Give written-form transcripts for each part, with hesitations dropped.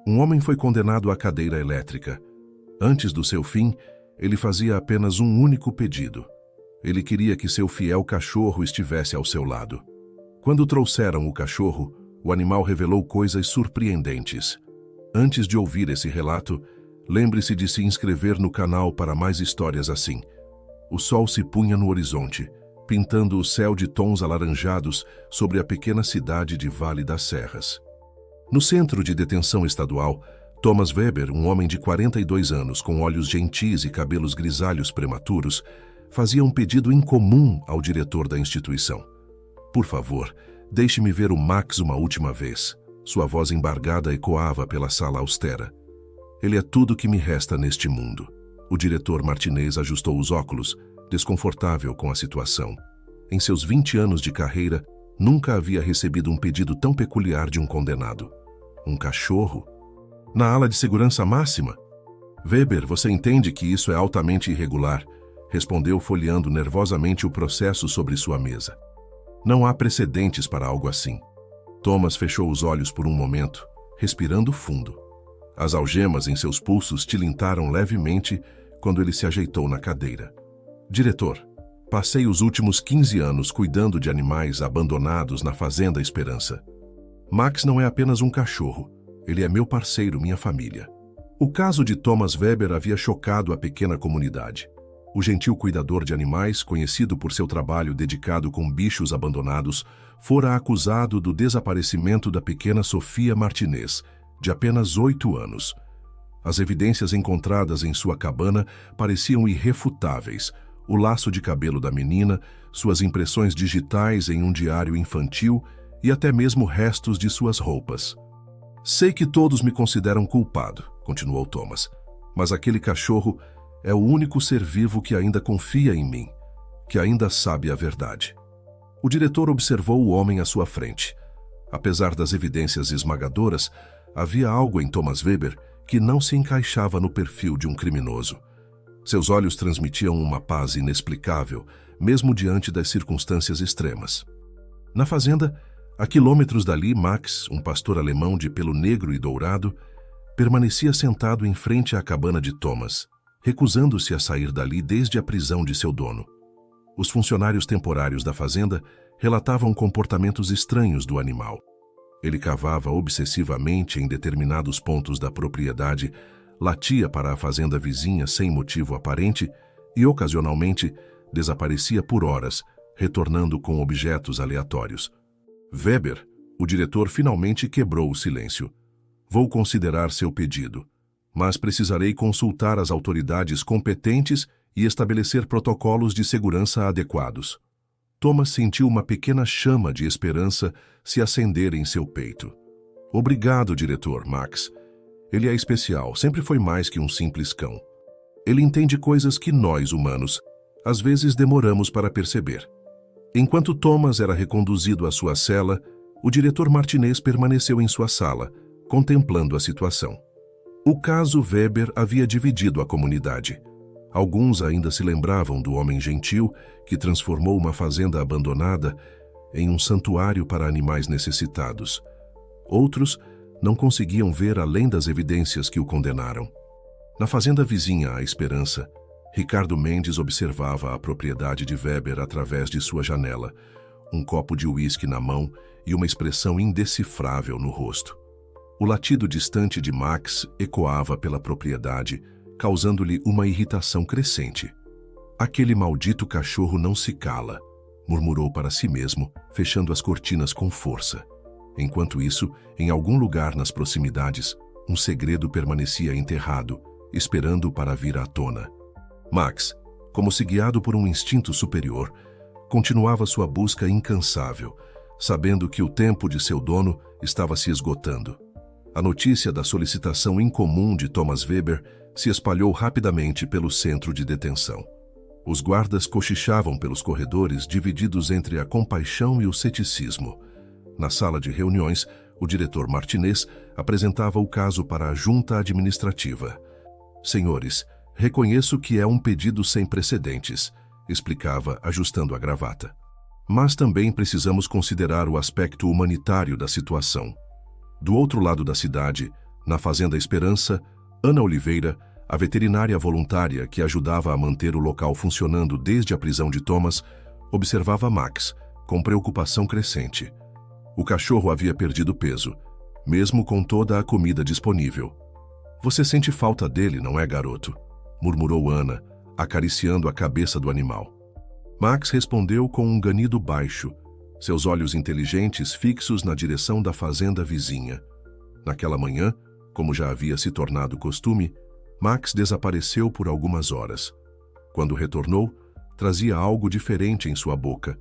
Um homem foi condenado à cadeira elétrica. Antes do seu fim, ele fazia apenas um único pedido. Ele queria que seu fiel cachorro estivesse ao seu lado. Quando trouxeram o cachorro, o animal revelou coisas surpreendentes. Antes de ouvir esse relato, lembre-se de se inscrever no canal para mais histórias assim. O sol se punha no horizonte, pintando o céu de tons alaranjados sobre a pequena cidade de Vale das Serras. No centro de detenção estadual, Thomas Weber, um homem de 42 anos com olhos gentis e cabelos grisalhos prematuros, fazia um pedido incomum ao diretor da instituição. Por favor, deixe-me ver o Max uma última vez. Sua voz embargada ecoava pela sala austera. Ele é tudo que me resta neste mundo. O diretor Martinez ajustou os óculos, desconfortável com a situação. Em seus 20 anos de carreira, nunca havia recebido um pedido tão peculiar de um condenado. Um cachorro? Na ala de segurança máxima? Weber, você entende que isso é altamente irregular, respondeu folheando nervosamente o processo sobre sua mesa. Não há precedentes para algo assim. Thomas fechou os olhos por um momento, respirando fundo. As algemas em seus pulsos tilintaram levemente quando ele se ajeitou na cadeira. Diretor, passei os últimos 15 anos cuidando de animais abandonados na Fazenda Esperança. Max não é apenas um cachorro, ele é meu parceiro, minha família. O caso de Thomas Weber havia chocado a pequena comunidade. O gentil cuidador de animais, conhecido por seu trabalho dedicado com bichos abandonados, fora acusado do desaparecimento da pequena Sofia Martinez, de apenas 8 anos. As evidências encontradas em sua cabana pareciam irrefutáveis. O laço de cabelo da menina, suas impressões digitais em um diário infantil e até mesmo restos de suas roupas. Sei que todos me consideram culpado, continuou Thomas, mas aquele cachorro é o único ser vivo que ainda confia em mim, que ainda sabe a verdade. O diretor observou o homem à sua frente. Apesar das evidências esmagadoras, havia algo em Thomas Weber que não se encaixava no perfil de um criminoso. Seus olhos transmitiam uma paz inexplicável, mesmo diante das circunstâncias extremas. Na fazenda, a quilômetros dali, Max, um pastor alemão de pelo negro e dourado, permanecia sentado em frente à cabana de Thomas, recusando-se a sair dali desde a prisão de seu dono. Os funcionários temporários da fazenda relatavam comportamentos estranhos do animal. Ele cavava obsessivamente em determinados pontos da propriedade, latia para a fazenda vizinha sem motivo aparente e, ocasionalmente, desaparecia por horas, retornando com objetos aleatórios. Weber, o diretor, finalmente quebrou o silêncio. Vou considerar seu pedido, mas precisarei consultar as autoridades competentes e estabelecer protocolos de segurança adequados. Thomas sentiu uma pequena chama de esperança se acender em seu peito. Obrigado, diretor Max. Ele é especial, sempre foi mais que um simples cão. Ele entende coisas que nós, humanos, às vezes demoramos para perceber. Enquanto Thomas era reconduzido à sua cela, o diretor Martinez permaneceu em sua sala, contemplando a situação. O caso Weber havia dividido a comunidade. Alguns ainda se lembravam do homem gentil que transformou uma fazenda abandonada em um santuário para animais necessitados. Outros não conseguiam ver além das evidências que o condenaram. Na fazenda vizinha à Esperança, Ricardo Mendes observava a propriedade de Weber através de sua janela, um copo de uísque na mão e uma expressão indecifrável no rosto. O latido distante de Max ecoava pela propriedade, causando-lhe uma irritação crescente. Aquele maldito cachorro não se cala, murmurou para si mesmo, fechando as cortinas com força. Enquanto isso, em algum lugar nas proximidades, um segredo permanecia enterrado, esperando para vir à tona. Max, como se guiado por um instinto superior, continuava sua busca incansável, sabendo que o tempo de seu dono estava se esgotando. A notícia da solicitação incomum de Thomas Weber se espalhou rapidamente pelo centro de detenção. Os guardas cochichavam pelos corredores, divididos entre a compaixão e o ceticismo. Na sala de reuniões, o diretor Martinez apresentava o caso para a junta administrativa. Senhores, reconheço que é um pedido sem precedentes, explicava, ajustando a gravata. Mas também precisamos considerar o aspecto humanitário da situação. Do outro lado da cidade, Na Fazenda Esperança, Ana Oliveira, a veterinária voluntária que ajudava a manter o local funcionando desde a prisão de Thomas, observava Max, com preocupação crescente. O cachorro havia perdido peso, mesmo com toda a comida disponível. "Você sente falta dele, não é, garoto?" murmurou Ana, acariciando a cabeça do animal. Max respondeu com um ganido baixo, seus olhos inteligentes fixos na direção da fazenda vizinha. Naquela manhã, como já havia se tornado costume, Max desapareceu por algumas horas. Quando retornou, trazia algo diferente em sua boca,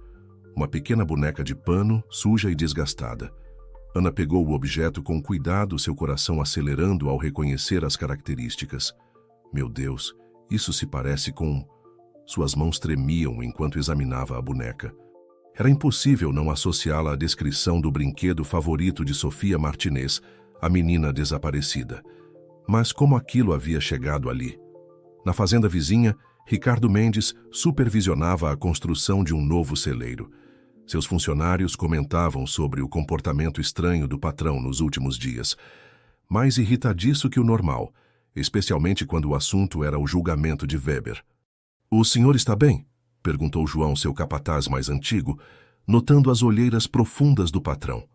uma pequena boneca de pano, suja e desgastada. Ana pegou o objeto com cuidado, seu coração acelerando ao reconhecer as características. Meu Deus, isso se parece com... Suas mãos tremiam enquanto examinava a boneca. Era impossível não associá-la à descrição do brinquedo favorito de Sofia Martinez, a menina desaparecida. Mas como aquilo havia chegado ali? Na fazenda vizinha, Ricardo Mendes supervisionava a construção de um novo celeiro. Seus funcionários comentavam sobre o comportamento estranho do patrão nos últimos dias, mais irritadiço que o normal, especialmente quando o assunto era o julgamento de Weber. "O senhor está bem?" perguntou João, seu capataz mais antigo, notando as olheiras profundas do patrão.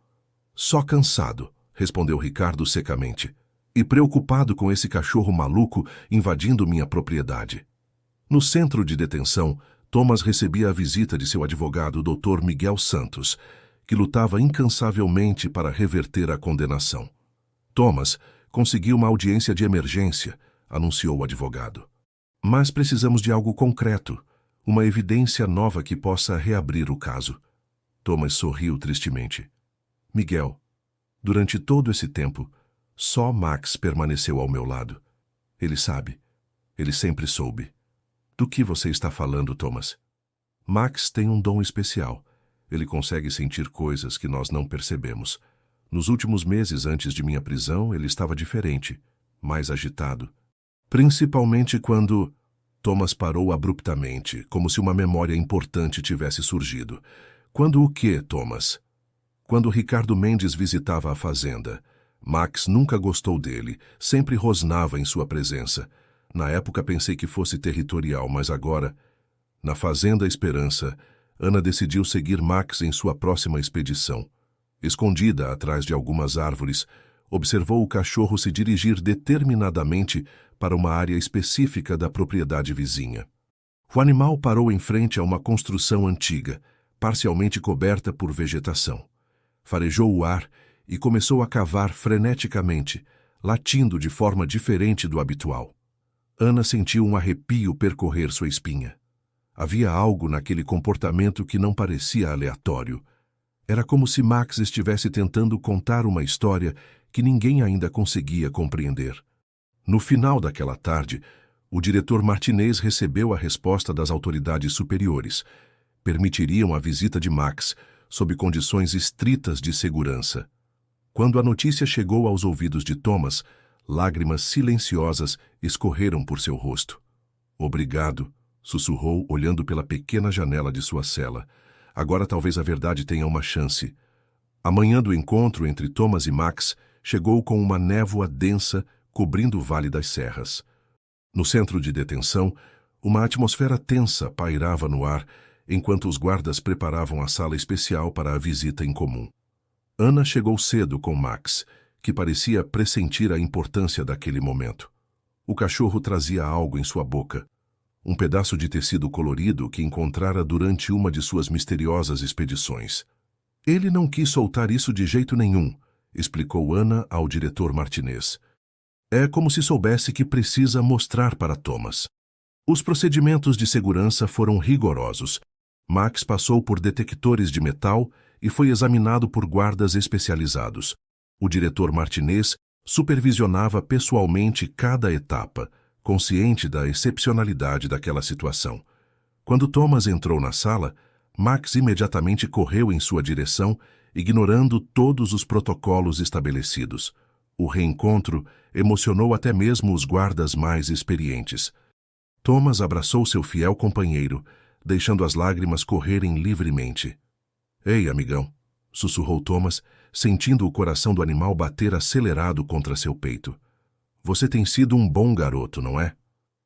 "Só cansado", respondeu Ricardo secamente, "e preocupado com esse cachorro maluco invadindo minha propriedade." No centro de detenção, Thomas recebia a visita de seu advogado, Dr. Miguel Santos, que lutava incansavelmente para reverter a condenação. "Thomas conseguiu uma audiência de emergência", anunciou o advogado. "Mas precisamos de algo concreto, uma evidência nova que possa reabrir o caso." Thomas sorriu tristemente. "Miguel, durante todo esse tempo, só Max permaneceu ao meu lado. Ele sabe, ele sempre soube." "Do que você está falando, Thomas?" "Max tem um dom especial. Ele consegue sentir coisas que nós não percebemos. Nos últimos meses antes de minha prisão, ele estava diferente, mais agitado. Principalmente quando..." Thomas parou abruptamente, como se uma memória importante tivesse surgido. "Quando o quê, Thomas?" "Quando Ricardo Mendes visitava a fazenda. Max nunca gostou dele, sempre rosnava em sua presença. Na época pensei que fosse territorial, mas agora..." Na Fazenda Esperança, Ana decidiu seguir Max em sua próxima expedição. Escondida atrás de algumas árvores, observou o cachorro se dirigir determinadamente para uma área específica da propriedade vizinha. O animal parou em frente a uma construção antiga, parcialmente coberta por vegetação. Farejou o ar e começou a cavar freneticamente, latindo de forma diferente do habitual. Ana sentiu um arrepio percorrer sua espinha. Havia algo naquele comportamento que não parecia aleatório. Era como se Max estivesse tentando contar uma história que ninguém ainda conseguia compreender. No final daquela tarde, o diretor Martinez recebeu a resposta das autoridades superiores. Permitiriam a visita de Max, sob condições estritas de segurança. Quando a notícia chegou aos ouvidos de Thomas, lágrimas silenciosas escorreram por seu rosto. "Obrigado", sussurrou, olhando pela pequena janela de sua cela. "Agora talvez a verdade tenha uma chance." A manhã do encontro entre Thomas e Max chegou com uma névoa densa cobrindo o Vale das Serras. No centro de detenção, uma atmosfera tensa pairava no ar enquanto os guardas preparavam a sala especial para a visita em comum. Ana chegou cedo com Max, que parecia pressentir a importância daquele momento. O cachorro trazia algo em sua boca. Um pedaço de tecido colorido que encontrara durante uma de suas misteriosas expedições. "Ele não quis soltar isso de jeito nenhum", explicou Ana ao diretor Martinez. "É como se soubesse que precisa mostrar para Thomas." Os procedimentos de segurança foram rigorosos. Max passou por detectores de metal e foi examinado por guardas especializados. O diretor Martinez supervisionava pessoalmente cada etapa, consciente da excepcionalidade daquela situação. Quando Thomas entrou na sala, Max imediatamente correu em sua direção, ignorando todos os protocolos estabelecidos. O reencontro emocionou até mesmo os guardas mais experientes. Thomas abraçou seu fiel companheiro, deixando as lágrimas correrem livremente. "Ei, amigão", sussurrou Thomas, sentindo o coração do animal bater acelerado contra seu peito. Você tem sido um bom garoto, não é?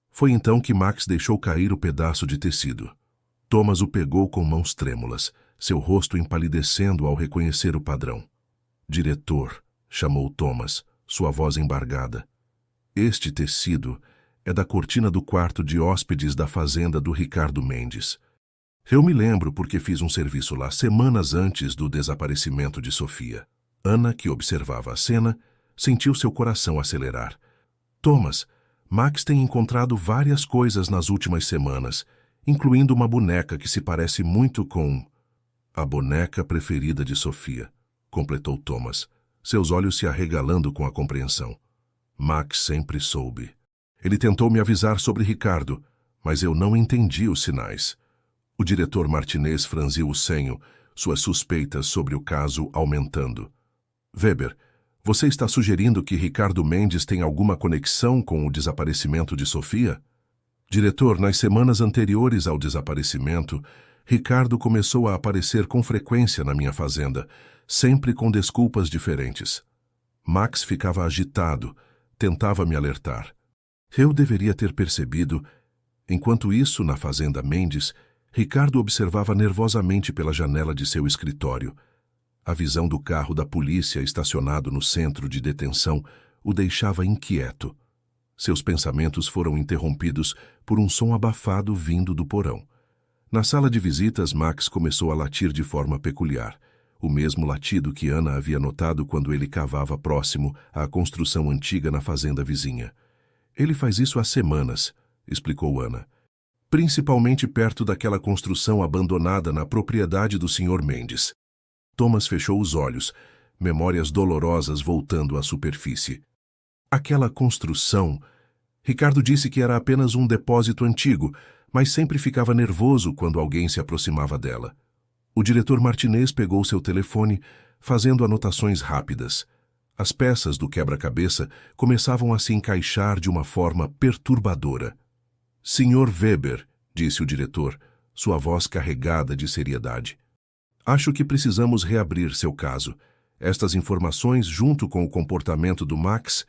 Foi então que Max deixou cair o pedaço de tecido. Thomas o pegou com mãos trêmulas, seu rosto empalidecendo ao reconhecer o padrão. Diretor, chamou Thomas, sua voz embargada. Este tecido é da cortina do quarto de hóspedes da fazenda do Ricardo Mendes. Eu me lembro porque fiz um serviço lá semanas antes do desaparecimento de Sofia. Ana, que observava a cena, sentiu seu coração acelerar. Thomas, Max tem encontrado várias coisas nas últimas semanas, incluindo uma boneca que se parece muito com... A boneca preferida de Sofia, completou Thomas, seus olhos se arregalando com a compreensão. Max sempre soube. Ele tentou me avisar sobre Ricardo, mas eu não entendi os sinais. O diretor Martinez franziu o senho, suas suspeitas sobre o caso aumentando. Weber, você está sugerindo que Ricardo Mendes tem alguma conexão com o desaparecimento de Sofia? Diretor, nas semanas anteriores ao desaparecimento, Ricardo começou a aparecer com frequência na minha fazenda, sempre com desculpas diferentes. Max ficava agitado, tentava me alertar. Eu deveria ter percebido. Enquanto isso, na fazenda Mendes, Ricardo observava nervosamente pela janela de seu escritório. A visão do carro da polícia estacionado no centro de detenção o deixava inquieto. Seus pensamentos foram interrompidos por um som abafado vindo do porão. Na sala de visitas, Max começou a latir de forma peculiar, o mesmo latido que Ana havia notado quando ele cavava próximo à construção antiga na fazenda vizinha. Ele faz isso há semanas, explicou Ana. Principalmente perto daquela construção abandonada na propriedade do Sr. Mendes. Thomas fechou os olhos, memórias dolorosas voltando à superfície. Aquela construção... Ricardo disse que era apenas um depósito antigo, mas sempre ficava nervoso quando alguém se aproximava dela. O diretor Martinez pegou seu telefone, fazendo anotações rápidas. As peças do quebra-cabeça começavam a se encaixar de uma forma perturbadora. Sr. Weber, disse o diretor, sua voz carregada de seriedade. Acho que precisamos reabrir seu caso. Estas informações, junto com o comportamento do Max...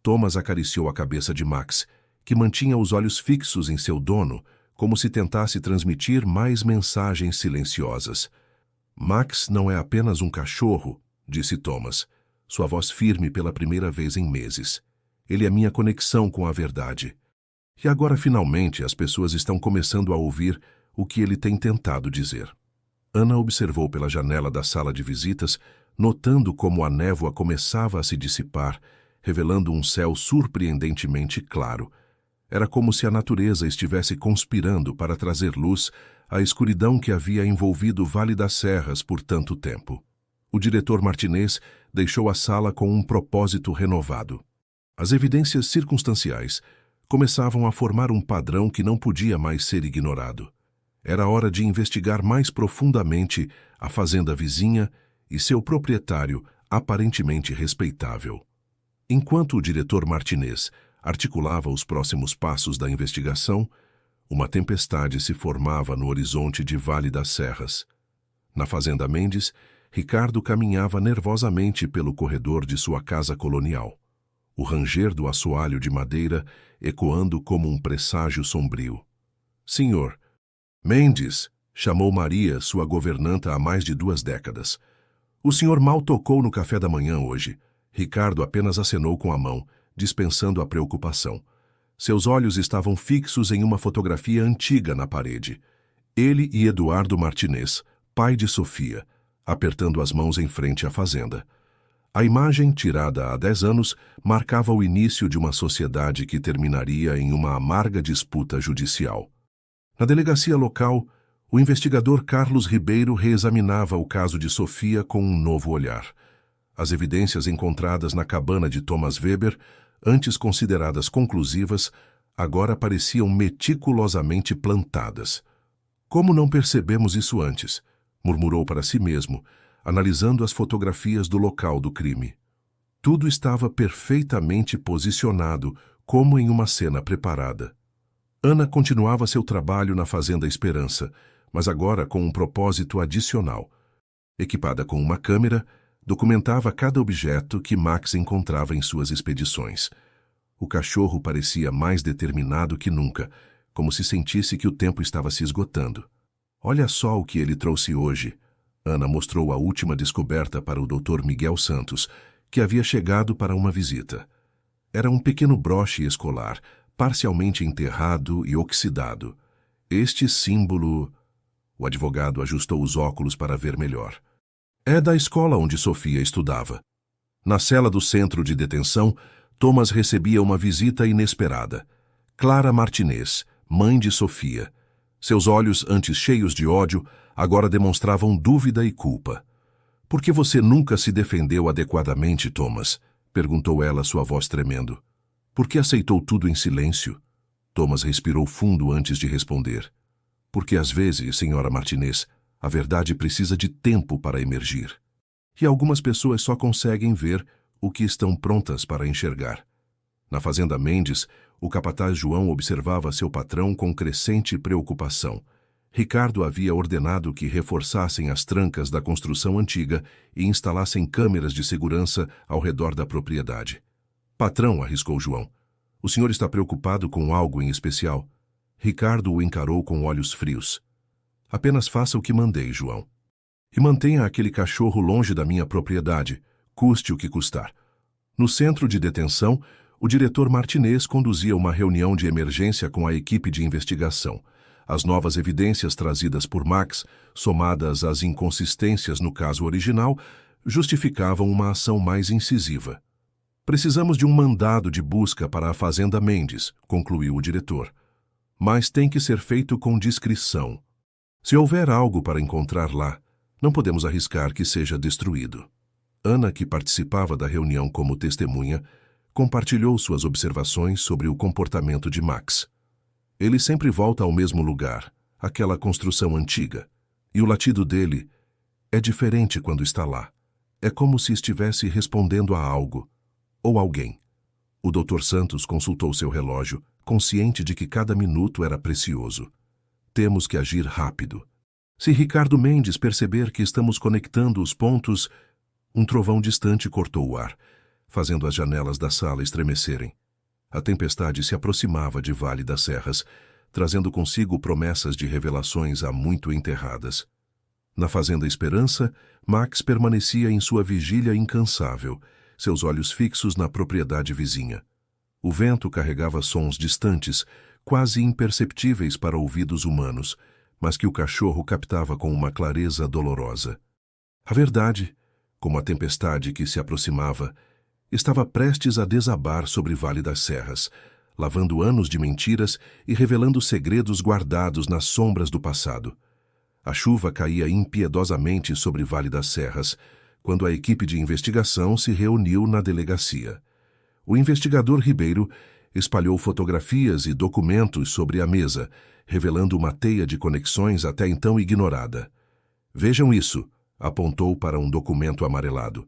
Thomas acariciou a cabeça de Max, que mantinha os olhos fixos em seu dono, como se tentasse transmitir mais mensagens silenciosas. Max não é apenas um cachorro, disse Thomas, sua voz firme pela primeira vez em meses. Ele é minha conexão com a verdade. E agora, finalmente, as pessoas estão começando a ouvir o que ele tem tentado dizer. Ana observou pela janela da sala de visitas, notando como a névoa começava a se dissipar, revelando um céu surpreendentemente claro. Era como se a natureza estivesse conspirando para trazer luz à escuridão que havia envolvido o Vale das Serras por tanto tempo. O diretor Martinez deixou a sala com um propósito renovado. As evidências circunstanciais começavam a formar um padrão que não podia mais ser ignorado. Era hora de investigar mais profundamente a fazenda vizinha e seu proprietário aparentemente respeitável. Enquanto o diretor Martinez articulava os próximos passos da investigação, uma tempestade se formava no horizonte de Vale das Serras. Na fazenda Mendes, Ricardo caminhava nervosamente pelo corredor de sua casa colonial, o ranger do assoalho de madeira ecoando como um presságio sombrio. Senhor, Mendes, chamou Maria, sua governanta há mais de 2 décadas. O senhor mal tocou no café da manhã hoje. Ricardo apenas acenou com a mão, dispensando a preocupação. Seus olhos estavam fixos em uma fotografia antiga na parede. Ele e Eduardo Martinez, pai de Sofia, apertando as mãos em frente à fazenda. A imagem, tirada há 10 anos, marcava o início de uma sociedade que terminaria em uma amarga disputa judicial. Na delegacia local, o investigador Carlos Ribeiro reexaminava o caso de Sofia com um novo olhar. As evidências encontradas na cabana de Thomas Weber, antes consideradas conclusivas, agora pareciam meticulosamente plantadas. Como não percebemos isso antes? Murmurou para si mesmo, analisando as fotografias do local do crime. Tudo estava perfeitamente posicionado, como em uma cena preparada. Ana continuava seu trabalho na Fazenda Esperança, mas agora com um propósito adicional. Equipada com uma câmera, Documentava cada objeto que Max encontrava em suas expedições. O cachorro parecia mais determinado que nunca, como se sentisse que o tempo estava se esgotando. Olha só o que ele trouxe hoje. Ana mostrou a última descoberta para o Dr. Miguel Santos, que havia chegado para uma visita. Era um pequeno broche escolar, parcialmente enterrado e oxidado. Este símbolo... O advogado ajustou os óculos para ver melhor. É da escola onde Sofia estudava. Na cela do centro de detenção, Thomas recebia uma visita inesperada. Clara Martinez, mãe de Sofia. Seus olhos, antes cheios de ódio, agora demonstravam dúvida e culpa. Por que você nunca se defendeu adequadamente, Thomas? Perguntou ela, sua voz tremendo. Por que aceitou tudo em silêncio? Thomas respirou fundo antes de responder. Porque às vezes, senhora Martinez, a verdade precisa de tempo para emergir. E algumas pessoas só conseguem ver o que estão prontas para enxergar. Na fazenda Mendes, o capataz João observava seu patrão com crescente preocupação. Ricardo havia ordenado que reforçassem as trancas da construção antiga e instalassem câmeras de segurança ao redor da propriedade. Patrão, arriscou João, o senhor está preocupado com algo em especial? Ricardo o encarou com olhos frios. Apenas faça o que mandei, João. E mantenha aquele cachorro longe da minha propriedade, custe o que custar. No centro de detenção, o diretor Martinez conduzia uma reunião de emergência com a equipe de investigação. As novas evidências trazidas por Max, somadas às inconsistências no caso original, justificavam uma ação mais incisiva. Precisamos de um mandado de busca para a fazenda Mendes, concluiu o diretor. Mas tem que ser feito com discrição. Se houver algo para encontrar lá, não podemos arriscar que seja destruído. Ana, que participava da reunião como testemunha, compartilhou suas observações sobre o comportamento de Max. Ele sempre volta ao mesmo lugar, aquela construção antiga, e o latido dele é diferente quando está lá. É como se estivesse respondendo a algo, ou alguém. O Dr. Santos consultou seu relógio, consciente de que cada minuto era precioso. Temos que agir rápido. Se Ricardo Mendes perceber que estamos conectando os pontos... Um trovão distante cortou o ar, fazendo as janelas da sala estremecerem. A tempestade se aproximava de Vale das Serras, trazendo consigo promessas de revelações há muito enterradas. Na Fazenda Esperança, Max permanecia em sua vigília incansável, seus olhos fixos na propriedade vizinha. O vento carregava sons distantes, quase imperceptíveis para ouvidos humanos, mas que o cachorro captava com uma clareza dolorosa. A verdade, como a tempestade que se aproximava, estava prestes a desabar sobre Vale das Serras, lavando anos de mentiras e revelando segredos guardados nas sombras do passado. A chuva caía impiedosamente sobre Vale das Serras, quando a equipe de investigação se reuniu na delegacia. O investigador Ribeiro espalhou fotografias e documentos sobre a mesa, revelando uma teia de conexões até então ignorada. Vejam isso, apontou para um documento amarelado.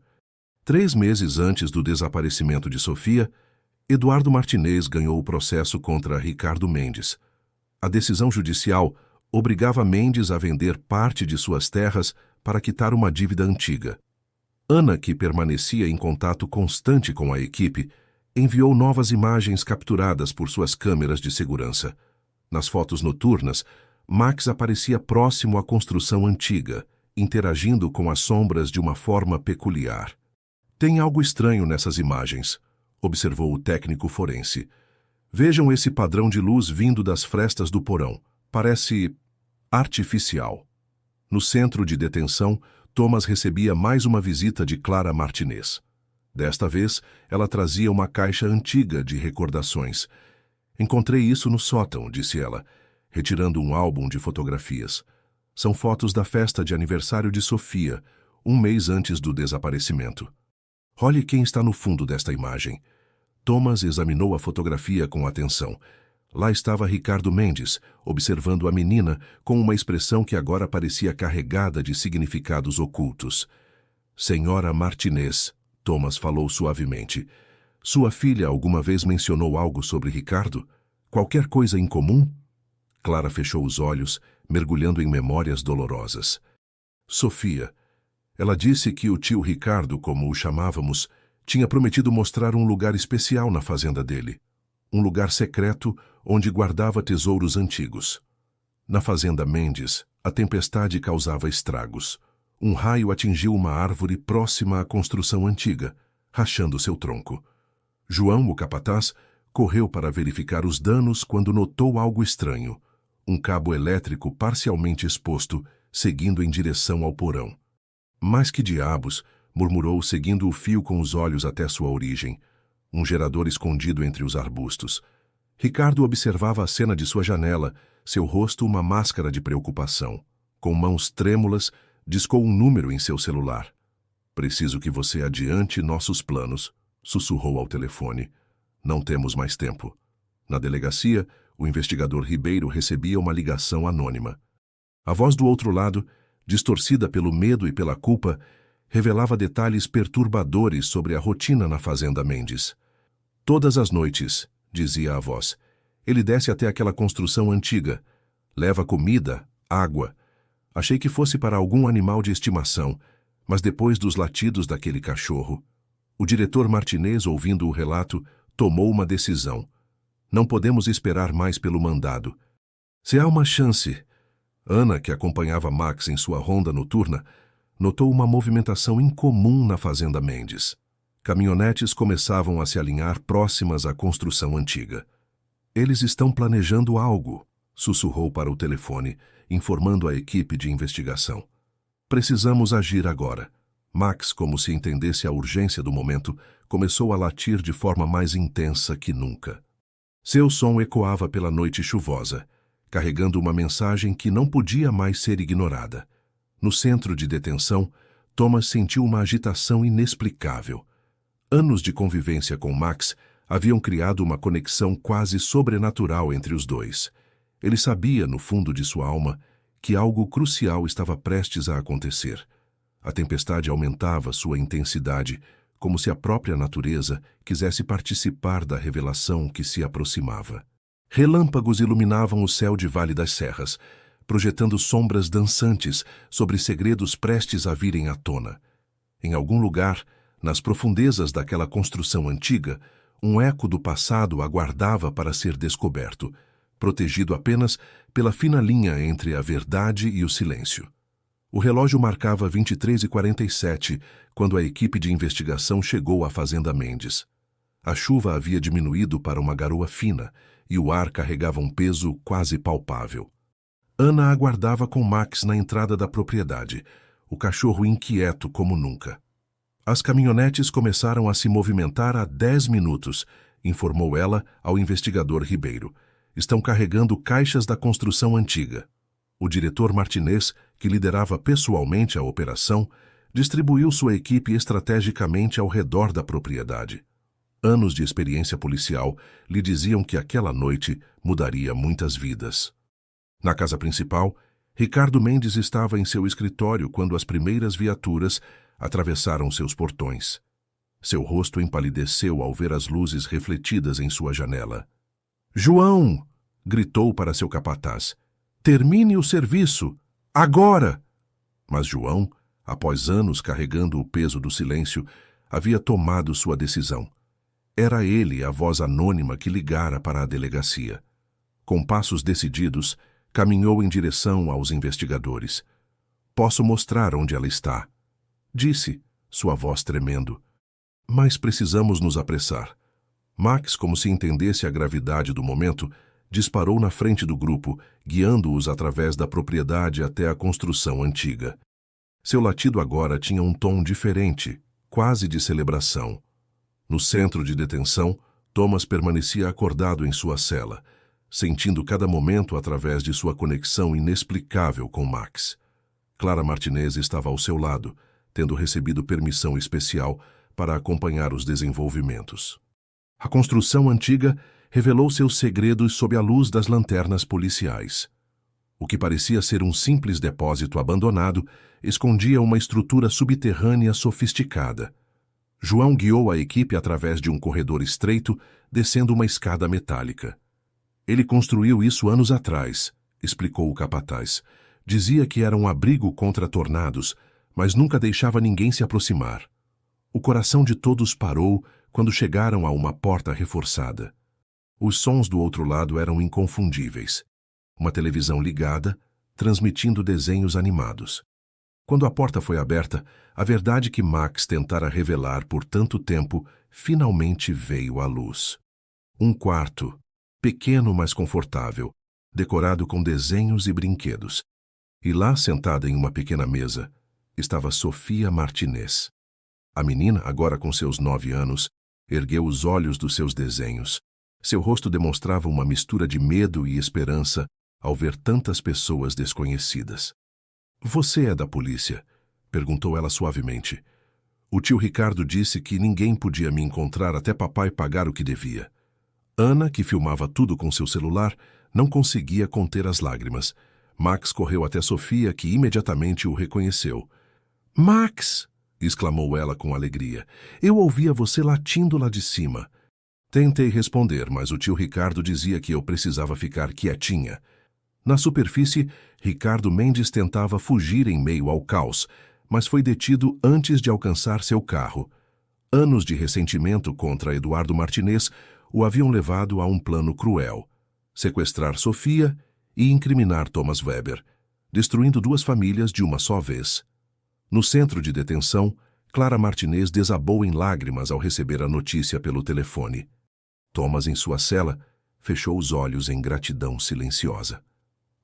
3 meses antes do desaparecimento de Sofia, Eduardo Martinez ganhou o processo contra Ricardo Mendes. A decisão judicial obrigava Mendes a vender parte de suas terras para quitar uma dívida antiga. Ana, que permanecia em contato constante com a equipe, enviou novas imagens capturadas por suas câmeras de segurança. Nas fotos noturnas, Max aparecia próximo à construção antiga, interagindo com as sombras de uma forma peculiar. Tem algo estranho nessas imagens, observou o técnico forense. Vejam esse padrão de luz vindo das frestas do porão. Parece artificial. No centro de detenção, Thomas recebia mais uma visita de Clara Martinez. Desta vez, ela trazia uma caixa antiga de recordações. Encontrei isso no sótão, disse ela, retirando um álbum de fotografias. São fotos da festa de aniversário de Sofia, 1 mês antes do desaparecimento. Olhe quem está no fundo desta imagem. Thomas examinou a fotografia com atenção. Lá estava Ricardo Mendes, observando a menina com uma expressão que agora parecia carregada de significados ocultos. Senhora Martinez, Thomas falou suavemente. Sua filha alguma vez mencionou algo sobre Ricardo? Qualquer coisa em comum? Clara fechou os olhos, mergulhando em memórias dolorosas. Sofia. Ela disse que o tio Ricardo, como o chamávamos, tinha prometido mostrar um lugar especial na fazenda dele. Um lugar secreto onde guardava tesouros antigos. Na fazenda Mendes, a tempestade causava estragos. Um raio atingiu uma árvore próxima à construção antiga, rachando seu tronco. João, o capataz, correu para verificar os danos quando notou algo estranho. Um cabo elétrico parcialmente exposto, seguindo em direção ao porão. Mas que diabos, murmurou, seguindo o fio com os olhos até sua origem. Um gerador escondido entre os arbustos. Ricardo observava a cena de sua janela, seu rosto uma máscara de preocupação. Com mãos trêmulas, discou um número em seu celular. Preciso que você adiante nossos planos, sussurrou ao telefone. Não temos mais tempo. Na delegacia, o investigador Ribeiro recebia uma ligação anônima. A voz do outro lado, distorcida pelo medo e pela culpa, revelava detalhes perturbadores sobre a rotina na fazenda Mendes. Todas as noites, dizia a voz, ele desce até aquela construção antiga. Leva comida, água. Achei que fosse para algum animal de estimação, mas depois dos latidos daquele cachorro. O diretor Martinez, ouvindo o relato, tomou uma decisão. Não podemos esperar mais pelo mandado. Se há uma chance... Ana, que acompanhava Max em sua ronda noturna, notou uma movimentação incomum na fazenda Mendes. Caminhonetes começavam a se alinhar próximas à construção antiga. Eles estão planejando algo, sussurrou para o telefone, informando a equipe de investigação. Precisamos agir agora. Max, como se entendesse a urgência do momento, começou a latir de forma mais intensa que nunca. Seu som ecoava pela noite chuvosa, carregando uma mensagem que não podia mais ser ignorada. No centro de detenção, Thomas sentiu uma agitação inexplicável. Anos de convivência com Max haviam criado uma conexão quase sobrenatural entre os dois. Ele sabia, no fundo de sua alma, que algo crucial estava prestes a acontecer. A tempestade aumentava sua intensidade, como se a própria natureza quisesse participar da revelação que se aproximava. Relâmpagos iluminavam o céu de Vale das Serras, projetando sombras dançantes sobre segredos prestes a virem à tona. Em algum lugar, nas profundezas daquela construção antiga, um eco do passado aguardava para ser descoberto, protegido apenas pela fina linha entre a verdade e o silêncio. O relógio marcava 23h47 quando a equipe de investigação chegou à fazenda Mendes. A chuva havia diminuído para uma garoa fina e o ar carregava um peso quase palpável. Ana aguardava com Max na entrada da propriedade, o cachorro inquieto como nunca. As caminhonetes começaram a se movimentar há 10 minutos, informou ela ao investigador Ribeiro. Estão carregando caixas da construção antiga. O diretor Martinez, que liderava pessoalmente a operação, distribuiu sua equipe estrategicamente ao redor da propriedade. Anos de experiência policial lhe diziam que aquela noite mudaria muitas vidas. Na casa principal, Ricardo Mendes estava em seu escritório quando as primeiras viaturas atravessaram seus portões. Seu rosto empalideceu ao ver as luzes refletidas em sua janela. "João!" gritou para seu capataz. "Termine o serviço! Agora!" Mas João, após anos carregando o peso do silêncio, havia tomado sua decisão. Era ele a voz anônima que ligara para a delegacia. Com passos decididos, caminhou em direção aos investigadores. "Posso mostrar onde ela está", disse, sua voz tremendo. "Mas precisamos nos apressar." Max, como se entendesse a gravidade do momento, disparou na frente do grupo, guiando-os através da propriedade até a construção antiga. Seu latido agora tinha um tom diferente, quase de celebração. No centro de detenção, Thomas permanecia acordado em sua cela, sentindo cada momento através de sua conexão inexplicável com Max. Clara Martinez estava ao seu lado, tendo recebido permissão especial para acompanhar os desenvolvimentos. A construção antiga revelou seus segredos sob a luz das lanternas policiais. O que parecia ser um simples depósito abandonado escondia uma estrutura subterrânea sofisticada. João guiou a equipe através de um corredor estreito, descendo uma escada metálica. "Ele construiu isso anos atrás", explicou o capataz. "Dizia que era um abrigo contra tornados, mas nunca deixava ninguém se aproximar. O coração de todos parou quando chegaram a uma porta reforçada. Os sons do outro lado eram inconfundíveis. Uma televisão ligada, transmitindo desenhos animados. Quando a porta foi aberta, a verdade que Max tentara revelar por tanto tempo finalmente veio à luz. Um quarto, pequeno mas confortável, decorado com desenhos e brinquedos. E lá, sentada em uma pequena mesa, estava Sofia Martinez. A menina, agora com seus 9 anos, ergueu os olhos dos seus desenhos. Seu rosto demonstrava uma mistura de medo e esperança ao ver tantas pessoas desconhecidas. "Você é da polícia?" perguntou ela suavemente. "O tio Ricardo disse que ninguém podia me encontrar até papai pagar o que devia." Ana, que filmava tudo com seu celular, não conseguia conter as lágrimas. Max correu até Sofia, que imediatamente o reconheceu. "Max!" exclamou ela com alegria. "Eu ouvia você latindo lá de cima." Tentei responder, mas o tio Ricardo dizia que eu precisava ficar quietinha. Na superfície, Ricardo Mendes tentava fugir em meio ao caos, mas foi detido antes de alcançar seu carro. Anos de ressentimento contra Eduardo Martinez o haviam levado a um plano cruel: sequestrar Sofia e incriminar Thomas Weber, destruindo 2 famílias de uma só vez. No centro de detenção, Clara Martinez desabou em lágrimas ao receber a notícia pelo telefone. Thomas, em sua cela, fechou os olhos em gratidão silenciosa.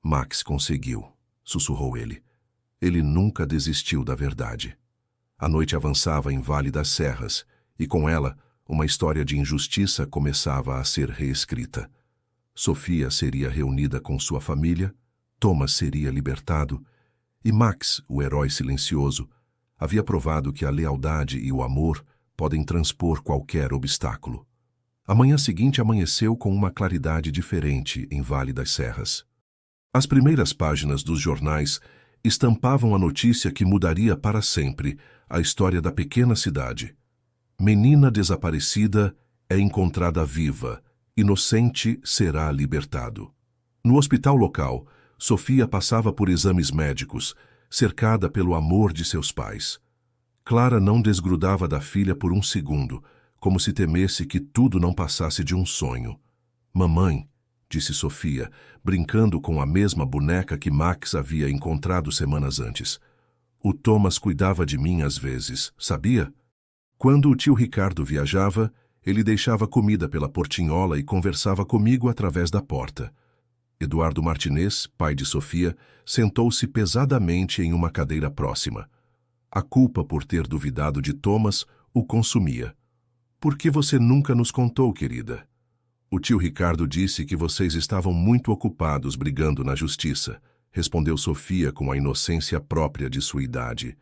"Max conseguiu", sussurrou ele. Ele nunca desistiu da verdade. A noite avançava em Vale das Serras, e com ela, uma história de injustiça começava a ser reescrita. Sofia seria reunida com sua família, Thomas seria libertado, e Max, o herói silencioso, havia provado que a lealdade e o amor podem transpor qualquer obstáculo. A manhã seguinte amanheceu com uma claridade diferente em Vale das Serras. As primeiras páginas dos jornais estampavam a notícia que mudaria para sempre a história da pequena cidade. Menina desaparecida é encontrada viva, inocente será libertado. No hospital local, Sofia passava por exames médicos, cercada pelo amor de seus pais. Clara não desgrudava da filha por um segundo, como se temesse que tudo não passasse de um sonho. "Mamãe", disse Sofia, brincando com a mesma boneca que Max havia encontrado semanas antes. "O Thomas cuidava de mim às vezes, sabia? Quando o tio Ricardo viajava, ele deixava comida pela portinhola e conversava comigo através da porta." Eduardo Martinez, pai de Sofia, sentou-se pesadamente em uma cadeira próxima. A culpa por ter duvidado de Thomas o consumia. "Por que você nunca nos contou, querida?" "O tio Ricardo disse que vocês estavam muito ocupados brigando na justiça", respondeu Sofia com a inocência própria de sua idade.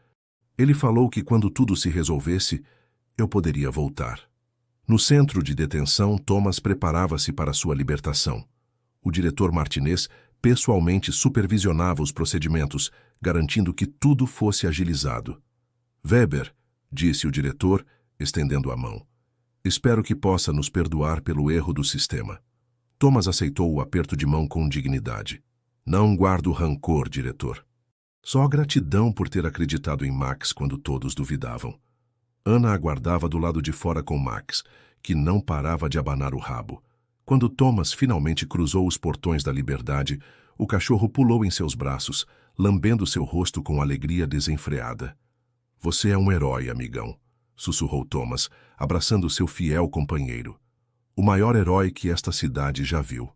"Ele falou que quando tudo se resolvesse, eu poderia voltar." No centro de detenção, Thomas preparava-se para sua libertação. O diretor Martinez pessoalmente supervisionava os procedimentos, garantindo que tudo fosse agilizado. "Weber", disse o diretor, estendendo a mão, "espero que possa nos perdoar pelo erro do sistema." Thomas aceitou o aperto de mão com dignidade. "Não guardo rancor, diretor. Só gratidão por ter acreditado em Max quando todos duvidavam." Ana aguardava do lado de fora com Max, que não parava de abanar o rabo. Quando Thomas finalmente cruzou os portões da liberdade, o cachorro pulou em seus braços, lambendo seu rosto com alegria desenfreada. "Você é um herói, amigão", sussurrou Thomas, abraçando seu fiel companheiro. "O maior herói que esta cidade já viu."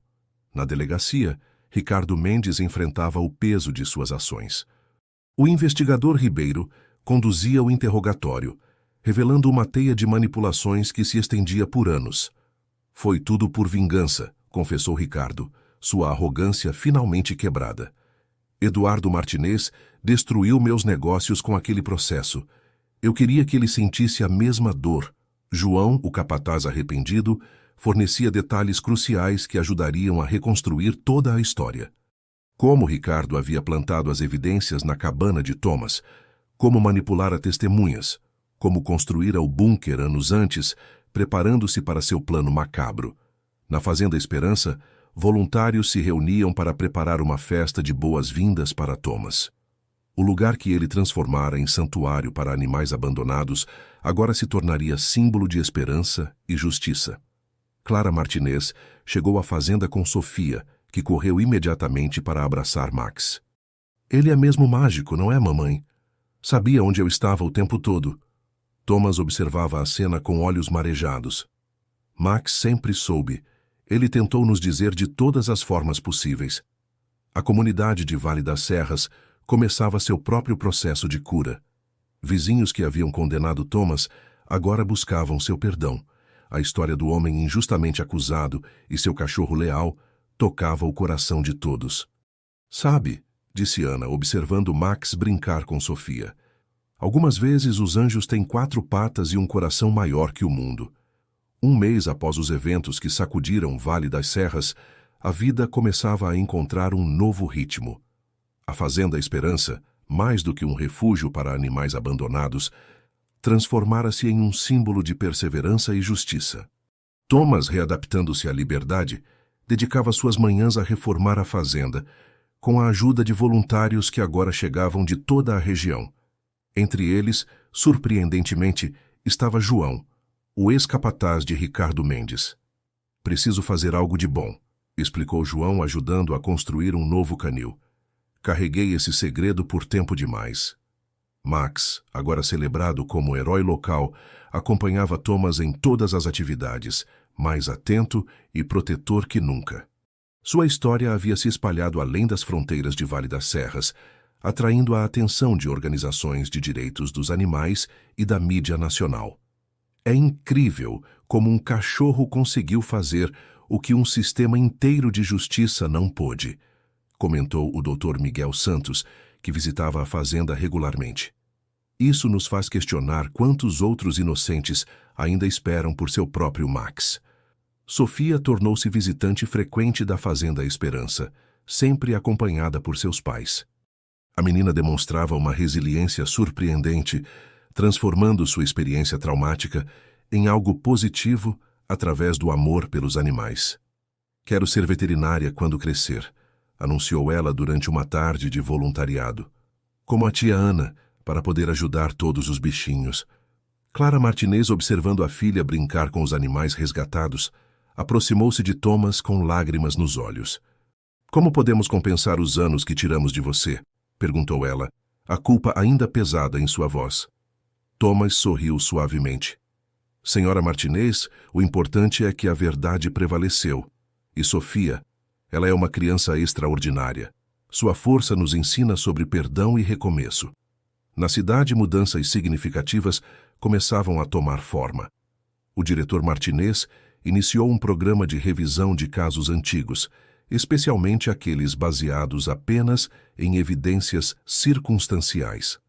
Na delegacia, Ricardo Mendes enfrentava o peso de suas ações. O investigador Ribeiro conduzia o interrogatório, revelando uma teia de manipulações que se estendia por anos. "Foi tudo por vingança", confessou Ricardo, sua arrogância finalmente quebrada. "Eduardo Martinez destruiu meus negócios com aquele processo. Eu queria que ele sentisse a mesma dor." João, o capataz arrependido, fornecia detalhes cruciais que ajudariam a reconstruir toda a história. Como Ricardo havia plantado as evidências na cabana de Thomas, como manipular as testemunhas, como construir o bunker anos antes, preparando-se para seu plano macabro. Na Fazenda Esperança, voluntários se reuniam para preparar uma festa de boas-vindas para Thomas. O lugar que ele transformara em santuário para animais abandonados agora se tornaria símbolo de esperança e justiça. Clara Martinez chegou à fazenda com Sofia, que correu imediatamente para abraçar Max. Ele é mesmo mágico, não é, mamãe? Sabia onde eu estava o tempo todo. Thomas observava a cena com olhos marejados. Max sempre soube. Ele tentou nos dizer de todas as formas possíveis. A comunidade de Vale das Serras começava seu próprio processo de cura. Vizinhos que haviam condenado Thomas agora buscavam seu perdão. A história do homem injustamente acusado e seu cachorro leal tocava o coração de todos. Sabe, disse Ana, observando Max brincar com Sofia. Algumas vezes os anjos têm 4 patas e um coração maior que o mundo. Um mês após os eventos que sacudiram Vale das Serras, a vida começava a encontrar um novo ritmo. A Fazenda Esperança, mais do que um refúgio para animais abandonados, transformara-se em um símbolo de perseverança e justiça. Thomas, readaptando-se à liberdade, dedicava suas manhãs a reformar a fazenda, com a ajuda de voluntários que agora chegavam de toda a região. Entre eles, surpreendentemente, estava João, o ex-capataz de Ricardo Mendes. Preciso fazer algo de bom, explicou João, ajudando a construir um novo canil. Carreguei esse segredo por tempo demais. Max, agora celebrado como herói local, acompanhava Thomas em todas as atividades, mais atento e protetor que nunca. Sua história havia se espalhado além das fronteiras de Vale das Serras, atraindo a atenção de organizações de direitos dos animais e da mídia nacional. É incrível como um cachorro conseguiu fazer o que um sistema inteiro de justiça não pôde, comentou o Dr. Miguel Santos, que visitava a fazenda regularmente. Isso nos faz questionar quantos outros inocentes ainda esperam por seu próprio Max. Sofia tornou-se visitante frequente da Fazenda Esperança, sempre acompanhada por seus pais. A menina demonstrava uma resiliência surpreendente, transformando sua experiência traumática em algo positivo através do amor pelos animais. Quero ser veterinária quando crescer, anunciou ela durante uma tarde de voluntariado. Como a tia Ana, para poder ajudar todos os bichinhos. Clara Martinez, observando a filha brincar com os animais resgatados, aproximou-se de Thomas com lágrimas nos olhos. Como podemos compensar os anos que tiramos de você? Perguntou ela, a culpa ainda pesada em sua voz. Thomas sorriu suavemente. Senhora Martinez, o importante é que a verdade prevaleceu. E Sofia, ela é uma criança extraordinária. Sua força nos ensina sobre perdão e recomeço. Na cidade, mudanças significativas começavam a tomar forma. O diretor Martinez iniciou um programa de revisão de casos antigos, especialmente aqueles baseados apenas em evidências circunstanciais.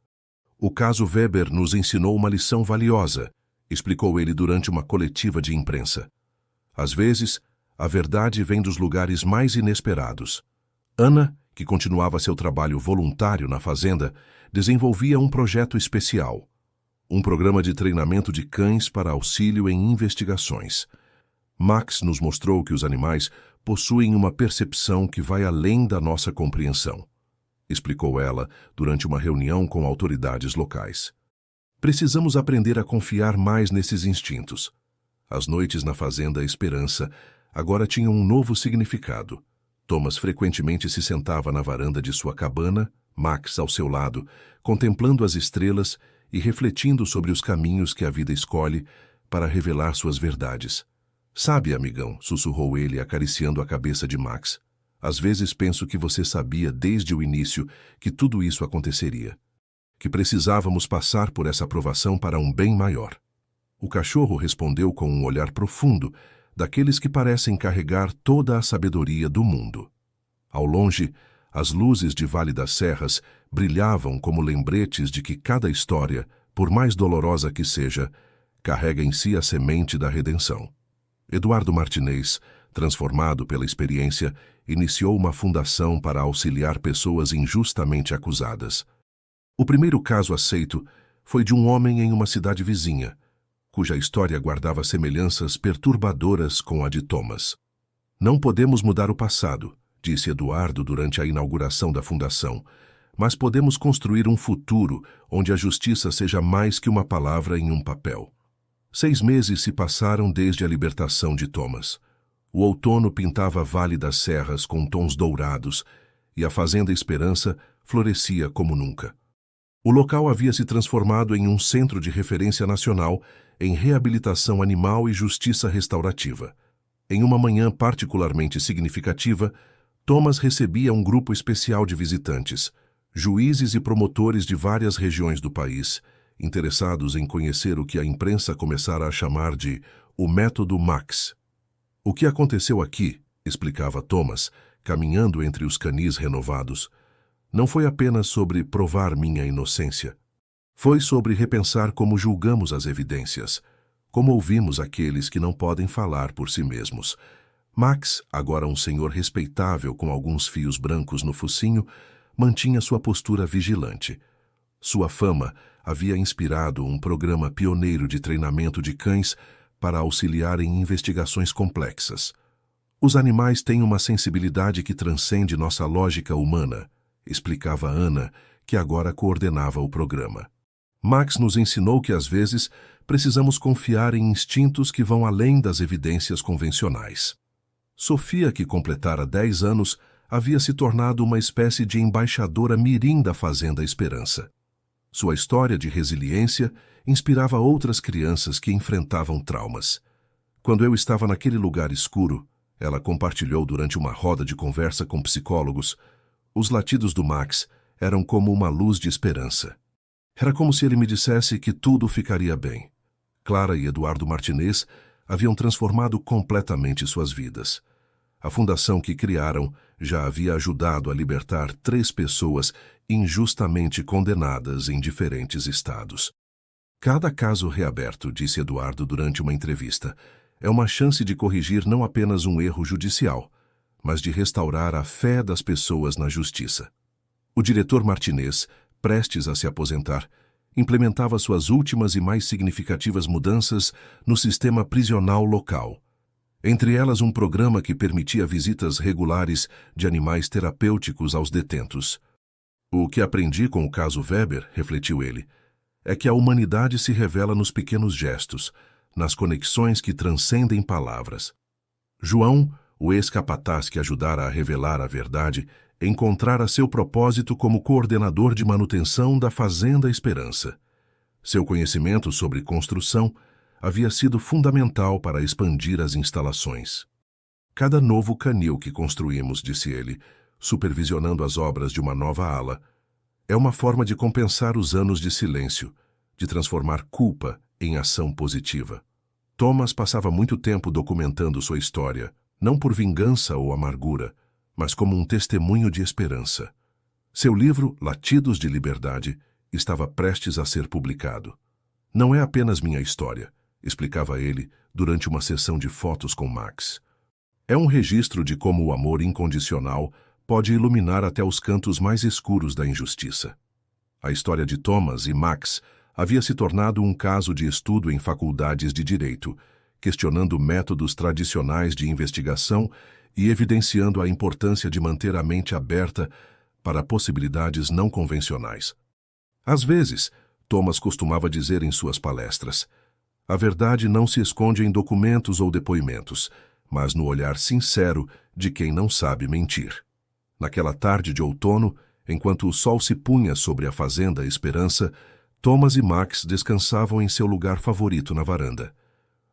O caso Weber nos ensinou uma lição valiosa, explicou ele durante uma coletiva de imprensa. Às vezes, a verdade vem dos lugares mais inesperados. Ana, que continuava seu trabalho voluntário na fazenda, desenvolvia um projeto especial, um programa de treinamento de cães para auxílio em investigações. Max nos mostrou que os animais possuem uma percepção que vai além da nossa compreensão, explicou ela durante uma reunião com autoridades locais. Precisamos aprender a confiar mais nesses instintos. As noites na Fazenda Esperança agora tinham um novo significado. Thomas frequentemente se sentava na varanda de sua cabana, Max ao seu lado, contemplando as estrelas e refletindo sobre os caminhos que a vida escolhe para revelar suas verdades. Sabe, amigão, sussurrou ele acariciando a cabeça de Max. Às vezes penso que você sabia desde o início que tudo isso aconteceria. Que precisávamos passar por essa provação para um bem maior. O cachorro respondeu com um olhar profundo, daqueles que parecem carregar toda a sabedoria do mundo. Ao longe, as luzes de Vale das Serras brilhavam como lembretes de que cada história, por mais dolorosa que seja, carrega em si a semente da redenção. Eduardo Martinez, transformado pela experiência, iniciou uma fundação para auxiliar pessoas injustamente acusadas. O primeiro caso aceito foi de um homem em uma cidade vizinha, cuja história guardava semelhanças perturbadoras com a de Thomas. Não podemos mudar o passado, disse Eduardo durante a inauguração da fundação, mas podemos construir um futuro onde a justiça seja mais que uma palavra em um papel. 6 meses se passaram desde a libertação de Thomas. O outono pintava a Vale das Serras com tons dourados e a Fazenda Esperança florescia como nunca. O local havia se transformado em um centro de referência nacional em reabilitação animal e justiça restaurativa. Em uma manhã particularmente significativa, Thomas recebia um grupo especial de visitantes, juízes e promotores de várias regiões do país, interessados em conhecer o que a imprensa começara a chamar de o método Max. O que aconteceu aqui, explicava Thomas, caminhando entre os canis renovados, não foi apenas sobre provar minha inocência. Foi sobre repensar como julgamos as evidências, como ouvimos aqueles que não podem falar por si mesmos. Max, agora um senhor respeitável com alguns fios brancos no focinho, mantinha sua postura vigilante. Sua fama havia inspirado um programa pioneiro de treinamento de cães para auxiliar em investigações complexas. Os animais têm uma sensibilidade que transcende nossa lógica humana, explicava Ana, que agora coordenava o programa. Max nos ensinou que, às vezes, precisamos confiar em instintos que vão além das evidências convencionais. Sofia, que completara 10 anos, havia se tornado uma espécie de embaixadora mirim da Fazenda Esperança. Sua história de resiliência inspirava outras crianças que enfrentavam traumas. Quando eu estava naquele lugar escuro, ela compartilhou durante uma roda de conversa com psicólogos, os latidos do Max eram como uma luz de esperança. Era como se ele me dissesse que tudo ficaria bem. Clara e Eduardo Martinez haviam transformado completamente suas vidas. A fundação que criaram já havia ajudado a libertar 3 pessoas injustamente condenadas em diferentes estados. Cada caso reaberto, disse Eduardo durante uma entrevista, é uma chance de corrigir não apenas um erro judicial, mas de restaurar a fé das pessoas na justiça. O diretor Martinez, prestes a se aposentar, implementava suas últimas e mais significativas mudanças no sistema prisional local. Entre elas, um programa que permitia visitas regulares de animais terapêuticos aos detentos. O que aprendi com o caso Weber, refletiu ele, é que a humanidade se revela nos pequenos gestos, nas conexões que transcendem palavras. João, o ex-capataz que ajudara a revelar a verdade, encontrara seu propósito como coordenador de manutenção da Fazenda Esperança. Seu conhecimento sobre construção havia sido fundamental para expandir as instalações. Cada novo canil que construímos, disse ele, supervisionando as obras de uma nova ala, é uma forma de compensar os anos de silêncio, de transformar culpa em ação positiva. Thomas passava muito tempo documentando sua história, não por vingança ou amargura, mas como um testemunho de esperança. Seu livro, Latidos de Liberdade, estava prestes a ser publicado. Não é apenas minha história, explicava ele durante uma sessão de fotos com Max. É um registro de como o amor incondicional pode iluminar até os cantos mais escuros da injustiça. A história de Thomas e Max havia se tornado um caso de estudo em faculdades de direito, questionando métodos tradicionais de investigação e evidenciando a importância de manter a mente aberta para possibilidades não convencionais. Às vezes, Thomas costumava dizer em suas palestras, a verdade não se esconde em documentos ou depoimentos, mas no olhar sincero de quem não sabe mentir. Naquela tarde de outono, enquanto o sol se punha sobre a Fazenda Esperança, Thomas e Max descansavam em seu lugar favorito na varanda.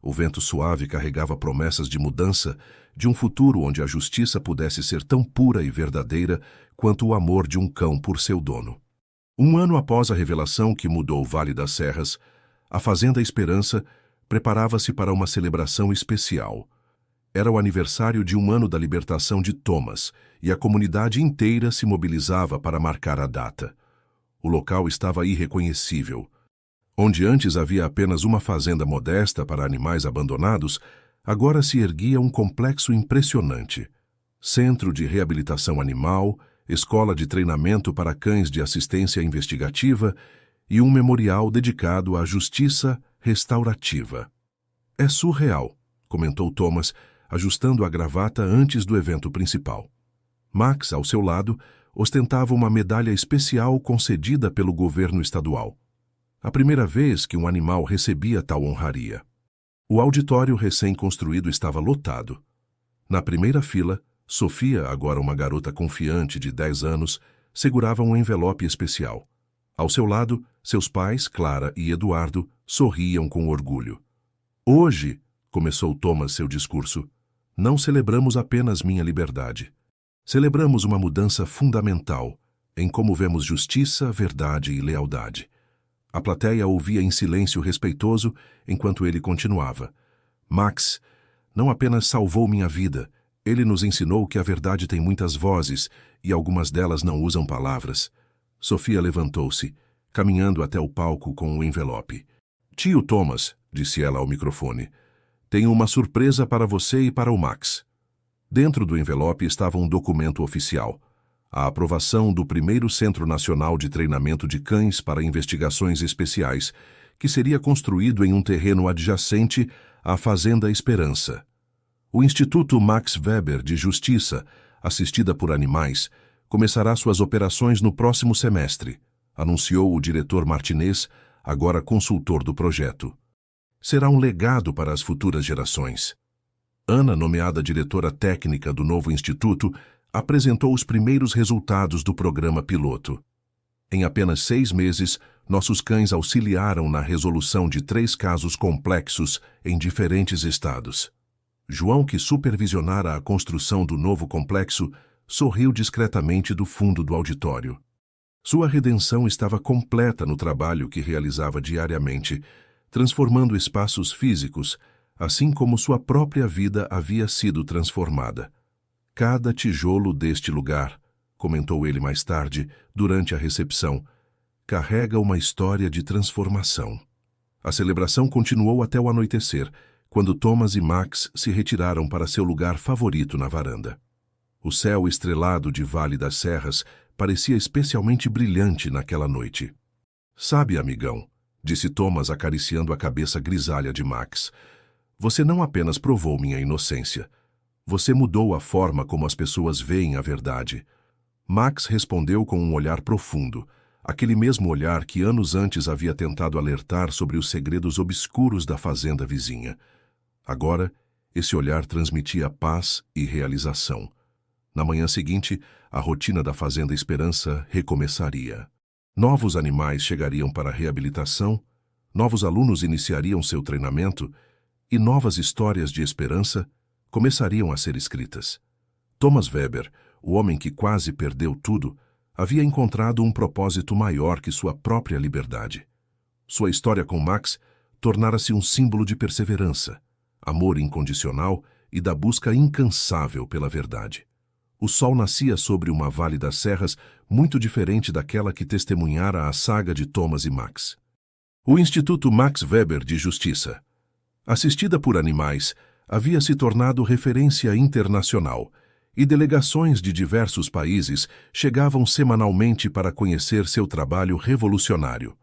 O vento suave carregava promessas de mudança, de um futuro onde a justiça pudesse ser tão pura e verdadeira quanto o amor de um cão por seu dono. 1 ano após a revelação que mudou o Vale das Serras, a Fazenda Esperança preparava-se para uma celebração especial. Era o aniversário de 1 ano da libertação de Thomas, e a comunidade inteira se mobilizava para marcar a data. O local estava irreconhecível. Onde antes havia apenas uma fazenda modesta para animais abandonados, agora se erguia um complexo impressionante. Centro de reabilitação animal, escola de treinamento para cães de assistência investigativa e um memorial dedicado à justiça restaurativa. É surreal, comentou Thomas, ajustando a gravata antes do evento principal. Max, ao seu lado, ostentava uma medalha especial concedida pelo governo estadual. A primeira vez que um animal recebia tal honraria. O auditório recém-construído estava lotado. Na primeira fila, Sofia, agora uma garota confiante de 10 anos, segurava um envelope especial. Ao seu lado, seus pais, Clara e Eduardo, sorriam com orgulho. Hoje, começou Thomas seu discurso, não celebramos apenas minha liberdade. Celebramos uma mudança fundamental em como vemos justiça, verdade e lealdade. A plateia ouvia em silêncio respeitoso enquanto ele continuava. Max não apenas salvou minha vida, ele nos ensinou que a verdade tem muitas vozes e algumas delas não usam palavras. Sofia levantou-se, caminhando até o palco com o envelope. Tio Thomas, disse ela ao microfone, tenho uma surpresa para você e para o Max. Dentro do envelope estava um documento oficial, a aprovação do primeiro Centro Nacional de Treinamento de Cães para Investigações Especiais, que seria construído em um terreno adjacente à Fazenda Esperança. O Instituto Max Weber de Justiça, assistida por animais, começará suas operações no próximo semestre, anunciou o diretor Martinez, agora consultor do projeto. Será um legado para as futuras gerações. Ana, nomeada diretora técnica do novo instituto, apresentou os primeiros resultados do programa piloto. Em apenas 6 meses, nossos cães auxiliaram na resolução de 3 casos complexos em diferentes estados. João, que supervisionara a construção do novo complexo, sorriu discretamente do fundo do auditório. Sua redenção estava completa no trabalho que realizava diariamente, transformando espaços físicos, assim como sua própria vida havia sido transformada. Cada tijolo deste lugar, comentou ele mais tarde, durante a recepção, carrega uma história de transformação. A celebração continuou até o anoitecer, quando Thomas e Max se retiraram para seu lugar favorito na varanda. O céu estrelado de Vale das Serras parecia especialmente brilhante naquela noite. Sabe, amigão, disse Thomas acariciando a cabeça grisalha de Max, você não apenas provou minha inocência, você mudou a forma como as pessoas veem a verdade. Max respondeu com um olhar profundo, aquele mesmo olhar que anos antes havia tentado alertar sobre os segredos obscuros da fazenda vizinha. Agora, esse olhar transmitia paz e realização. Na manhã seguinte, a rotina da Fazenda Esperança recomeçaria. Novos animais chegariam para a reabilitação, novos alunos iniciariam seu treinamento e novas histórias de esperança começariam a ser escritas. Thomas Weber, o homem que quase perdeu tudo, havia encontrado um propósito maior que sua própria liberdade. Sua história com Max tornara-se um símbolo de perseverança, amor incondicional e da busca incansável pela verdade. O sol nascia sobre uma Vale das Serras muito diferente daquela que testemunhara a saga de Thomas e Max. O Instituto Max Weber de Justiça, assistida por animais, havia se tornado referência internacional e delegações de diversos países chegavam semanalmente para conhecer seu trabalho revolucionário.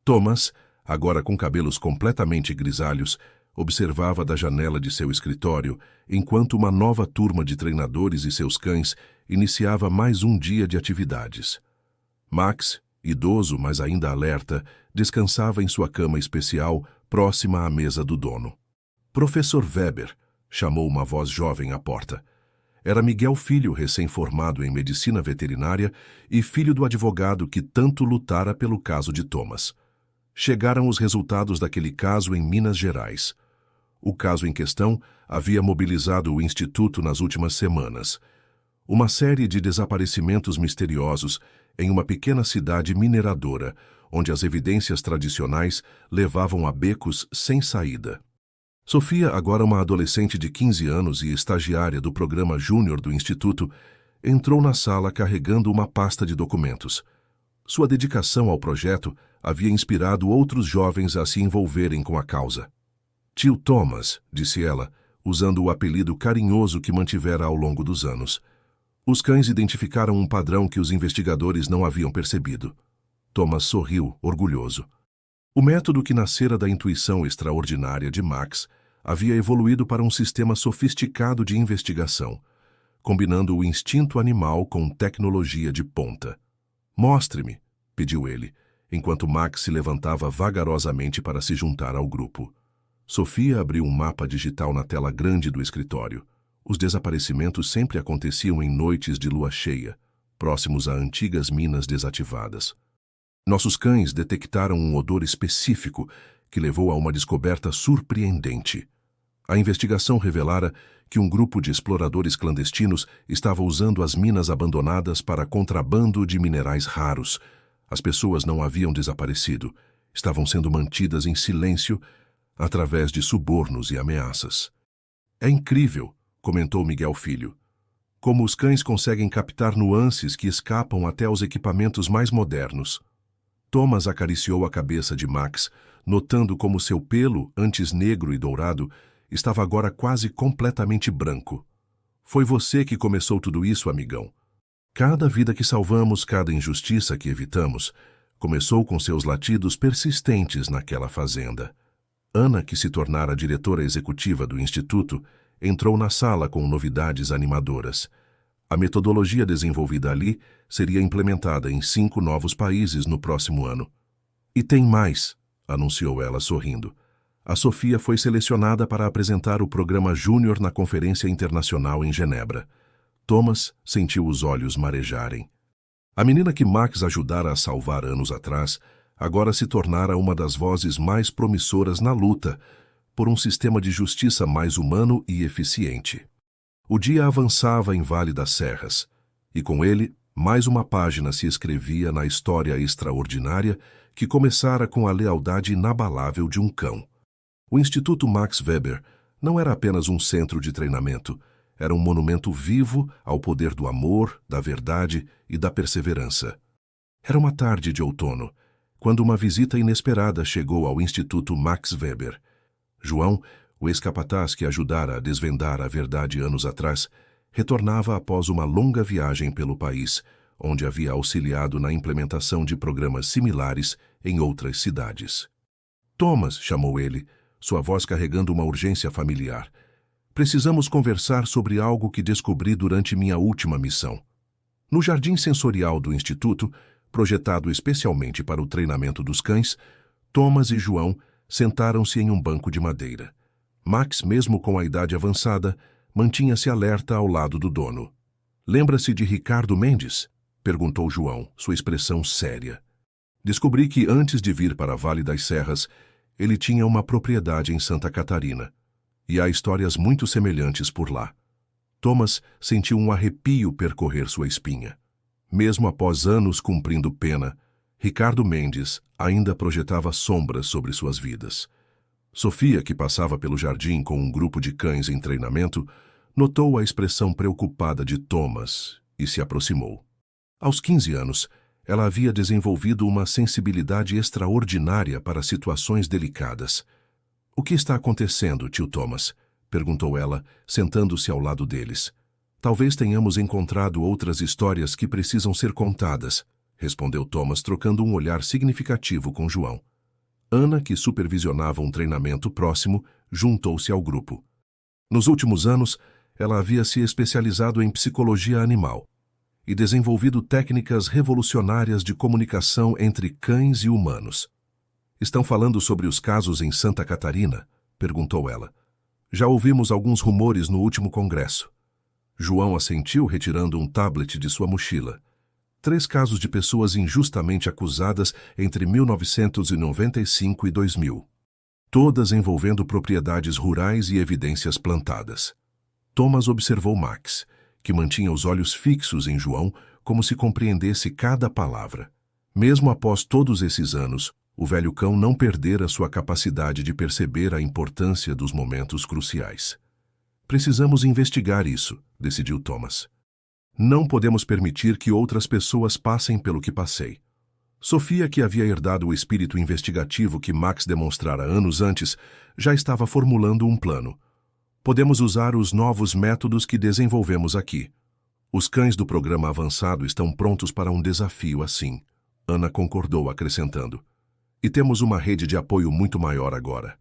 Thomas, agora com cabelos completamente grisalhos, observava da janela de seu escritório enquanto uma nova turma de treinadores e seus cães iniciava mais um dia de atividades. Max, idoso, mas ainda alerta, descansava em sua cama especial próxima à mesa do dono. Professor Weber, chamou uma voz jovem à porta. Era Miguel Filho, recém-formado em medicina veterinária e filho do advogado que tanto lutara pelo caso de Thomas. Chegaram os resultados daquele caso em Minas Gerais. O caso em questão havia mobilizado o Instituto nas últimas semanas. Uma série de desaparecimentos misteriosos em uma pequena cidade mineradora, onde as evidências tradicionais levavam a becos sem saída. Sofia, agora uma adolescente de 15 anos e estagiária do programa Júnior do Instituto, entrou na sala carregando uma pasta de documentos. Sua dedicação ao projeto havia inspirado outros jovens a se envolverem com a causa. Tio Thomas, disse ela, usando o apelido carinhoso que mantivera ao longo dos anos. Os cães identificaram um padrão que os investigadores não haviam percebido. Thomas sorriu, orgulhoso. O método que nascera da intuição extraordinária de Max havia evoluído para um sistema sofisticado de investigação. combinando o instinto animal com tecnologia de ponta. "Mostre-me", pediu ele, enquanto Max se levantava vagarosamente para se juntar ao grupo. Sofia abriu um mapa digital na tela grande do escritório. Os desaparecimentos sempre aconteciam em noites de lua cheia, próximos a antigas minas desativadas. Nossos cães detectaram um odor específico que levou a uma descoberta surpreendente. A investigação revelara que um grupo de exploradores clandestinos estava usando as minas abandonadas para contrabando de minerais raros. As pessoas não haviam desaparecido, estavam sendo mantidas em silêncio através de subornos e ameaças. "É incrível", comentou Miguel Filho, "como os cães conseguem captar nuances que escapam até aos equipamentos mais modernos." Thomas acariciou a cabeça de Max, notando como seu pelo, antes negro e dourado, estava agora quase completamente branco. "Foi você que começou tudo isso, amigão. Cada vida que salvamos, cada injustiça que evitamos, começou com seus latidos persistentes naquela fazenda." Ana, que se tornara diretora executiva do Instituto, entrou na sala com novidades animadoras. A metodologia desenvolvida ali seria implementada em 5 novos países no próximo ano. "E tem mais", anunciou ela sorrindo. "A Sofia foi selecionada para apresentar o programa Júnior na Conferência Internacional em Genebra." Thomas sentiu os olhos marejarem. A menina que Max ajudara a salvar anos atrás, agora se tornara uma das vozes mais promissoras na luta por um sistema de justiça mais humano e eficiente. O dia avançava em Vale das Serras, e com ele, mais uma página se escrevia na história extraordinária que começara com a lealdade inabalável de um cão. O Instituto Max Weber não era apenas um centro de treinamento, era um monumento vivo ao poder do amor, da verdade e da perseverança. Era uma tarde de outono, quando uma visita inesperada chegou ao Instituto Max Weber. João, o ex-capataz que ajudara a desvendar a verdade anos atrás, retornava após uma longa viagem pelo país, onde havia auxiliado na implementação de programas similares em outras cidades. "Thomas", chamou ele, sua voz carregando uma urgência familiar. "Precisamos conversar sobre algo que descobri durante minha última missão." No jardim sensorial do Instituto, projetado especialmente para o treinamento dos cães, Thomas e João sentaram-se em um banco de madeira. Max, mesmo com a idade avançada, mantinha-se alerta ao lado do dono. "Lembra-se de Ricardo Mendes?", perguntou João, sua expressão séria. "Descobri que antes de vir para Vale das Serras, ele tinha uma propriedade em Santa Catarina. E há histórias muito semelhantes por lá." Thomas sentiu um arrepio percorrer sua espinha. Mesmo após anos cumprindo pena, Ricardo Mendes ainda projetava sombras sobre suas vidas. Sofia, que passava pelo jardim com um grupo de cães em treinamento, notou a expressão preocupada de Thomas e se aproximou. Aos 15 anos, ela havia desenvolvido uma sensibilidade extraordinária para situações delicadas. "O que está acontecendo, tio Thomas?", perguntou ela, sentando-se ao lado deles. "Talvez tenhamos encontrado outras histórias que precisam ser contadas", respondeu Thomas, trocando um olhar significativo com João. Ana, que supervisionava um treinamento próximo, juntou-se ao grupo. Nos últimos anos, ela havia se especializado em psicologia animal e desenvolvido técnicas revolucionárias de comunicação entre cães e humanos. "Estão falando sobre os casos em Santa Catarina?", perguntou ela. "Já ouvimos alguns rumores no último congresso." João assentiu, retirando um tablet de sua mochila. 3 casos de pessoas injustamente acusadas entre 1995 e 2000. Todas envolvendo propriedades rurais e evidências plantadas. Thomas observou Max, que mantinha os olhos fixos em João como se compreendesse cada palavra. Mesmo após todos esses anos, o velho cão não perdera sua capacidade de perceber a importância dos momentos cruciais. "Precisamos investigar isso", decidiu Thomas. "Não podemos permitir que outras pessoas passem pelo que passei." Sofia, que havia herdado o espírito investigativo que Max demonstrara anos antes, já estava formulando um plano. "Podemos usar os novos métodos que desenvolvemos aqui. Os cães do programa avançado estão prontos para um desafio assim." Ana concordou, acrescentando. "E temos uma rede de apoio muito maior agora.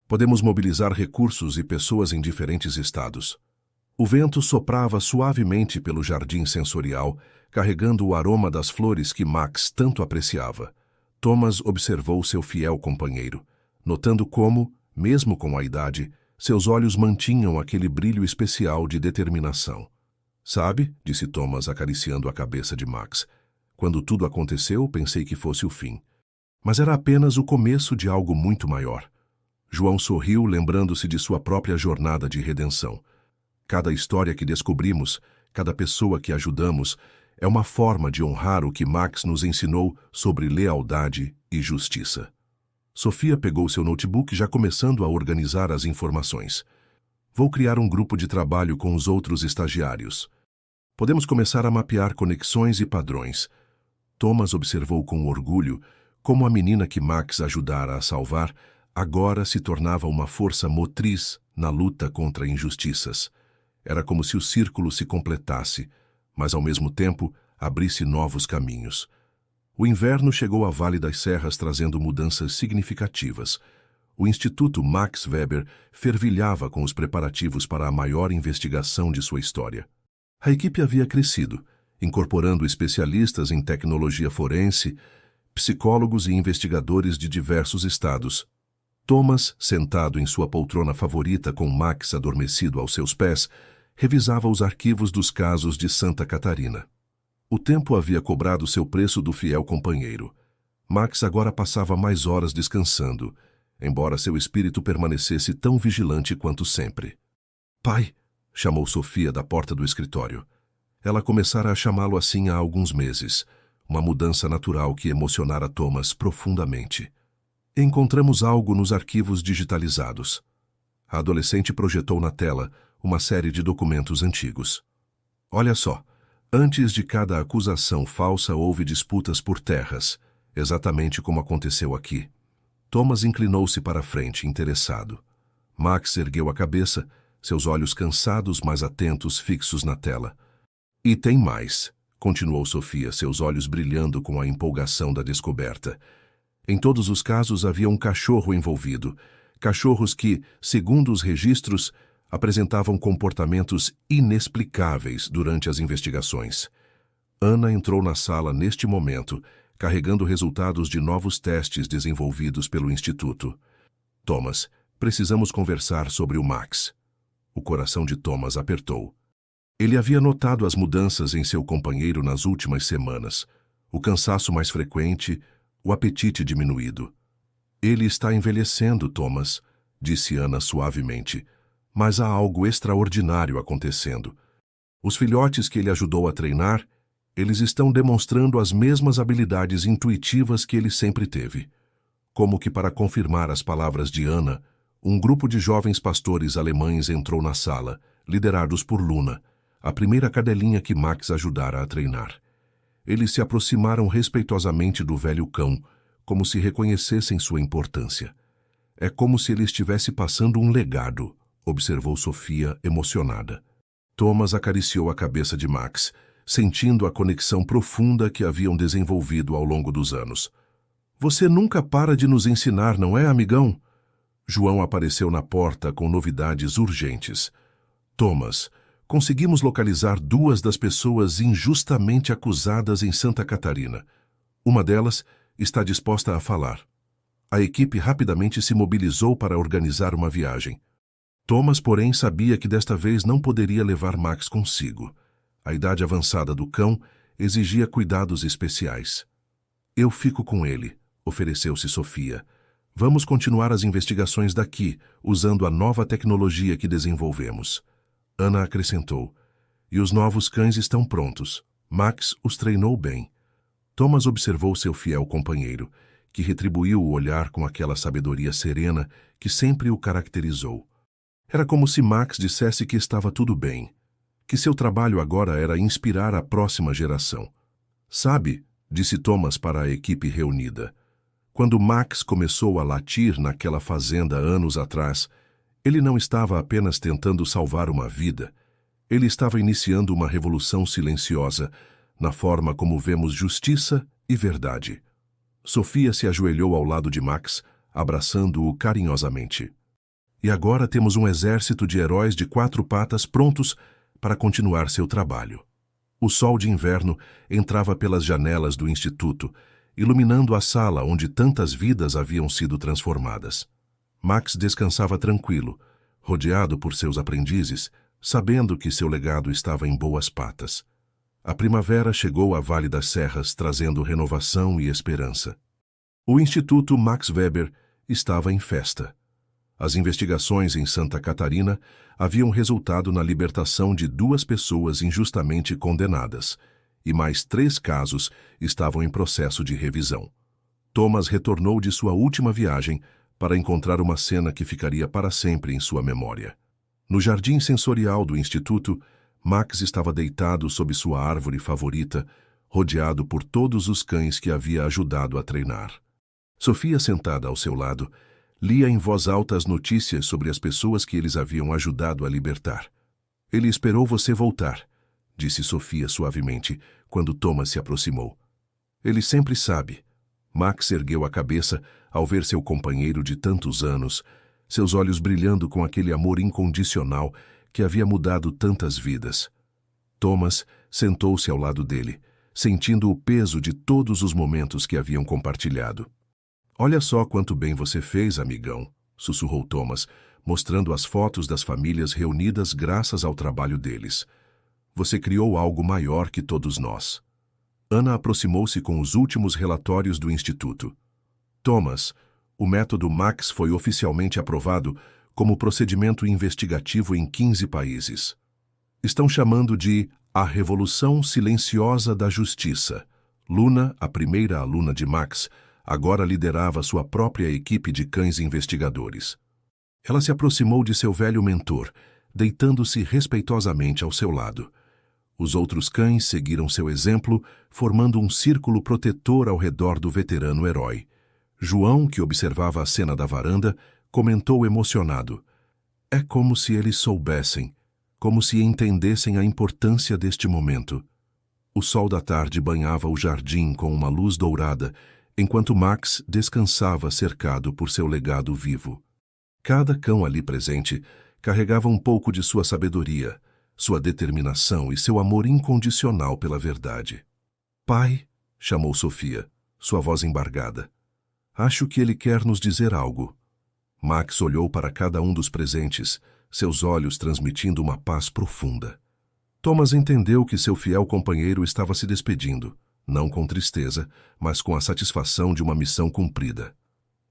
Podemos mobilizar recursos e pessoas em diferentes estados." O vento soprava suavemente pelo jardim sensorial, carregando o aroma das flores que Max tanto apreciava. Thomas observou seu fiel companheiro, notando como, mesmo com a idade, seus olhos mantinham aquele brilho especial de determinação. Sabe, disse Thomas acariciando a cabeça de Max, quando tudo aconteceu, pensei que fosse o fim. Mas era apenas o começo de algo muito maior. João sorriu, lembrando-se de sua própria jornada de redenção. Cada história que descobrimos, cada pessoa que ajudamos, é uma forma de honrar o que Max nos ensinou sobre lealdade e justiça. Sofia pegou seu notebook, já começando a organizar as informações. Vou criar um grupo de trabalho com os outros estagiários. Podemos começar a mapear conexões e padrões. Thomas observou com orgulho como a menina que Max ajudara a salvar agora se tornava uma força motriz na luta contra injustiças. Era como se o círculo se completasse, mas ao mesmo tempo abrisse novos caminhos. O inverno chegou à Vale das Serras trazendo mudanças significativas. O Instituto Max Weber fervilhava com os preparativos para a maior investigação de sua história. A equipe havia crescido, incorporando especialistas em tecnologia forense, psicólogos e investigadores de diversos estados. Thomas, sentado em sua poltrona favorita com Max adormecido aos seus pés, revisava os arquivos dos casos de Santa Catarina. O tempo havia cobrado seu preço do fiel companheiro. Max agora passava mais horas descansando, embora seu espírito permanecesse tão vigilante quanto sempre. "Pai", chamou Sofia da porta do escritório. Ela começara a chamá-lo assim há alguns meses, uma mudança natural que emocionara Thomas profundamente. Encontramos algo nos arquivos digitalizados. A adolescente projetou na tela uma série de documentos antigos. Olha só, antes de cada acusação falsa houve disputas por terras, exatamente como aconteceu aqui. Thomas inclinou-se para a frente, interessado. Max ergueu a cabeça, seus olhos cansados, mas atentos, fixos na tela. "E tem mais", continuou Sofia, seus olhos brilhando com a empolgação da descoberta. Em todos os casos havia um cachorro envolvido. Cachorros que, segundo os registros, apresentavam comportamentos inexplicáveis durante as investigações. Ana entrou na sala neste momento, carregando resultados de novos testes desenvolvidos pelo Instituto. "Thomas, precisamos conversar sobre o Max." O coração de Thomas apertou. Ele havia notado as mudanças em seu companheiro nas últimas semanas. O cansaço mais frequente, o apetite diminuído. "Ele está envelhecendo, Thomas", disse Ana suavemente. "Mas há algo extraordinário acontecendo. Os filhotes que ele ajudou a treinar, eles estão demonstrando as mesmas habilidades intuitivas que ele sempre teve." Como que para confirmar as palavras de Ana, um grupo de jovens pastores alemães entrou na sala, liderados por Luna, a primeira cadelinha que Max ajudara a treinar. Eles se aproximaram respeitosamente do velho cão, como se reconhecessem sua importância. "É como se ele estivesse passando um legado", observou Sofia, emocionada. Thomas acariciou a cabeça de Max, sentindo a conexão profunda que haviam desenvolvido ao longo dos anos. "Você nunca para de nos ensinar, não é, amigão?" João apareceu na porta com novidades urgentes. "Thomas, conseguimos localizar 2 das pessoas injustamente acusadas em Santa Catarina. Uma delas está disposta a falar." A equipe rapidamente se mobilizou para organizar uma viagem. Thomas, porém, sabia que desta vez não poderia levar Max consigo. A idade avançada do cão exigia cuidados especiais. "Eu fico com ele", ofereceu-se Sofia. "Vamos continuar as investigações daqui, usando a nova tecnologia que desenvolvemos." Ana acrescentou. "E os novos cães estão prontos. Max os treinou bem." Thomas observou seu fiel companheiro, que retribuiu o olhar com aquela sabedoria serena que sempre o caracterizou. Era como se Max dissesse que estava tudo bem, que seu trabalho agora era inspirar a próxima geração. "Sabe", disse Thomas para a equipe reunida, "quando Max começou a latir naquela fazenda anos atrás, ele não estava apenas tentando salvar uma vida, ele estava iniciando uma revolução silenciosa, na forma como vemos justiça e verdade." Sofia se ajoelhou ao lado de Max, abraçando-o carinhosamente. E agora temos um exército de heróis de 4 patas prontos para continuar seu trabalho. O sol de inverno entrava pelas janelas do instituto, iluminando a sala onde tantas vidas haviam sido transformadas. Max descansava tranquilo, rodeado por seus aprendizes, sabendo que seu legado estava em boas patas. A primavera chegou à Vale das Serras, trazendo renovação e esperança. O Instituto Max Weber estava em festa. As investigações em Santa Catarina haviam resultado na libertação de 2 pessoas injustamente condenadas, e mais 3 casos estavam em processo de revisão. Thomas retornou de sua última viagem para encontrar uma cena que ficaria para sempre em sua memória. No jardim sensorial do Instituto, Max estava deitado sob sua árvore favorita, rodeado por todos os cães que havia ajudado a treinar. Sofia, sentada ao seu lado, lia em voz alta as notícias sobre as pessoas que eles haviam ajudado a libertar. "Ele esperou você voltar", disse Sofia suavemente, quando Thomas se aproximou. "Ele sempre sabe." Max ergueu a cabeça ao ver seu companheiro de tantos anos, seus olhos brilhando com aquele amor incondicional que havia mudado tantas vidas. Thomas sentou-se ao lado dele, sentindo o peso de todos os momentos que haviam compartilhado. "Olha só quanto bem você fez, amigão", sussurrou Thomas, mostrando as fotos das famílias reunidas graças ao trabalho deles. "Você criou algo maior que todos nós." Ana aproximou-se com os últimos relatórios do Instituto. "Thomas, o método Max foi oficialmente aprovado como procedimento investigativo em 15 países. Estão chamando de a Revolução Silenciosa da Justiça." Luna, a primeira aluna de Max, agora liderava sua própria equipe de cães investigadores. Ela se aproximou de seu velho mentor, deitando-se respeitosamente ao seu lado. Os outros cães seguiram seu exemplo, formando um círculo protetor ao redor do veterano herói. João, que observava a cena da varanda, comentou emocionado: "É como se eles soubessem, como se entendessem a importância deste momento." O sol da tarde banhava o jardim com uma luz dourada, enquanto Max descansava cercado por seu legado vivo. Cada cão ali presente carregava um pouco de sua sabedoria, sua determinação e seu amor incondicional pela verdade. "Pai", chamou Sofia, sua voz embargada. "Acho que ele quer nos dizer algo." Max olhou para cada um dos presentes, seus olhos transmitindo uma paz profunda. Thomas entendeu que seu fiel companheiro estava se despedindo, não com tristeza, mas com a satisfação de uma missão cumprida.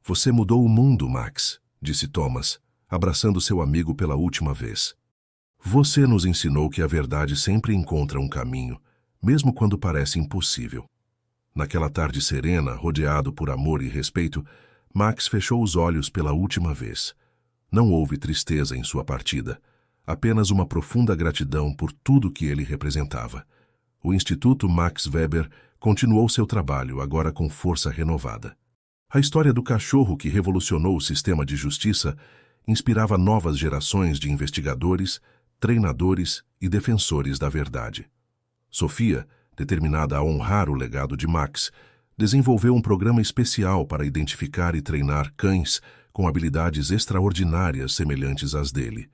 "Você mudou o mundo, Max", disse Thomas, abraçando seu amigo pela última vez. "Você nos ensinou que a verdade sempre encontra um caminho, mesmo quando parece impossível." Naquela tarde serena, rodeado por amor e respeito, Max fechou os olhos pela última vez. Não houve tristeza em sua partida, apenas uma profunda gratidão por tudo que ele representava. O Instituto Max Weber continuou seu trabalho, agora com força renovada. A história do cachorro que revolucionou o sistema de justiça inspirava novas gerações de investigadores, treinadores e defensores da verdade. Sofia, determinada a honrar o legado de Max, desenvolveu um programa especial para identificar e treinar cães com habilidades extraordinárias semelhantes às dele.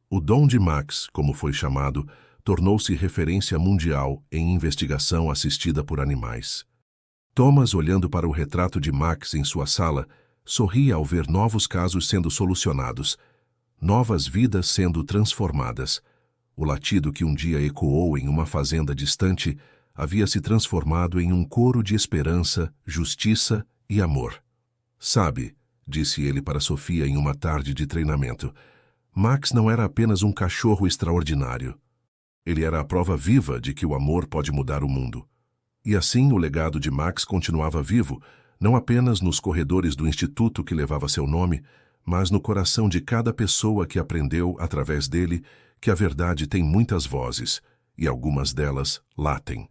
O dom de Max, como foi chamado, tornou-se referência mundial em investigação assistida por animais. Thomas, olhando para o retrato de Max em sua sala, sorria ao ver novos casos sendo solucionados, novas vidas sendo transformadas. O latido que um dia ecoou em uma fazenda distante havia se transformado em um coro de esperança, justiça e amor. "Sabe", disse ele para Sofia em uma tarde de treinamento, "Max não era apenas um cachorro extraordinário. Ele era a prova viva de que o amor pode mudar o mundo." E assim o legado de Max continuava vivo, não apenas nos corredores do instituto que levava seu nome, mas no coração de cada pessoa que aprendeu, através dele, que a verdade tem muitas vozes, e algumas delas latem.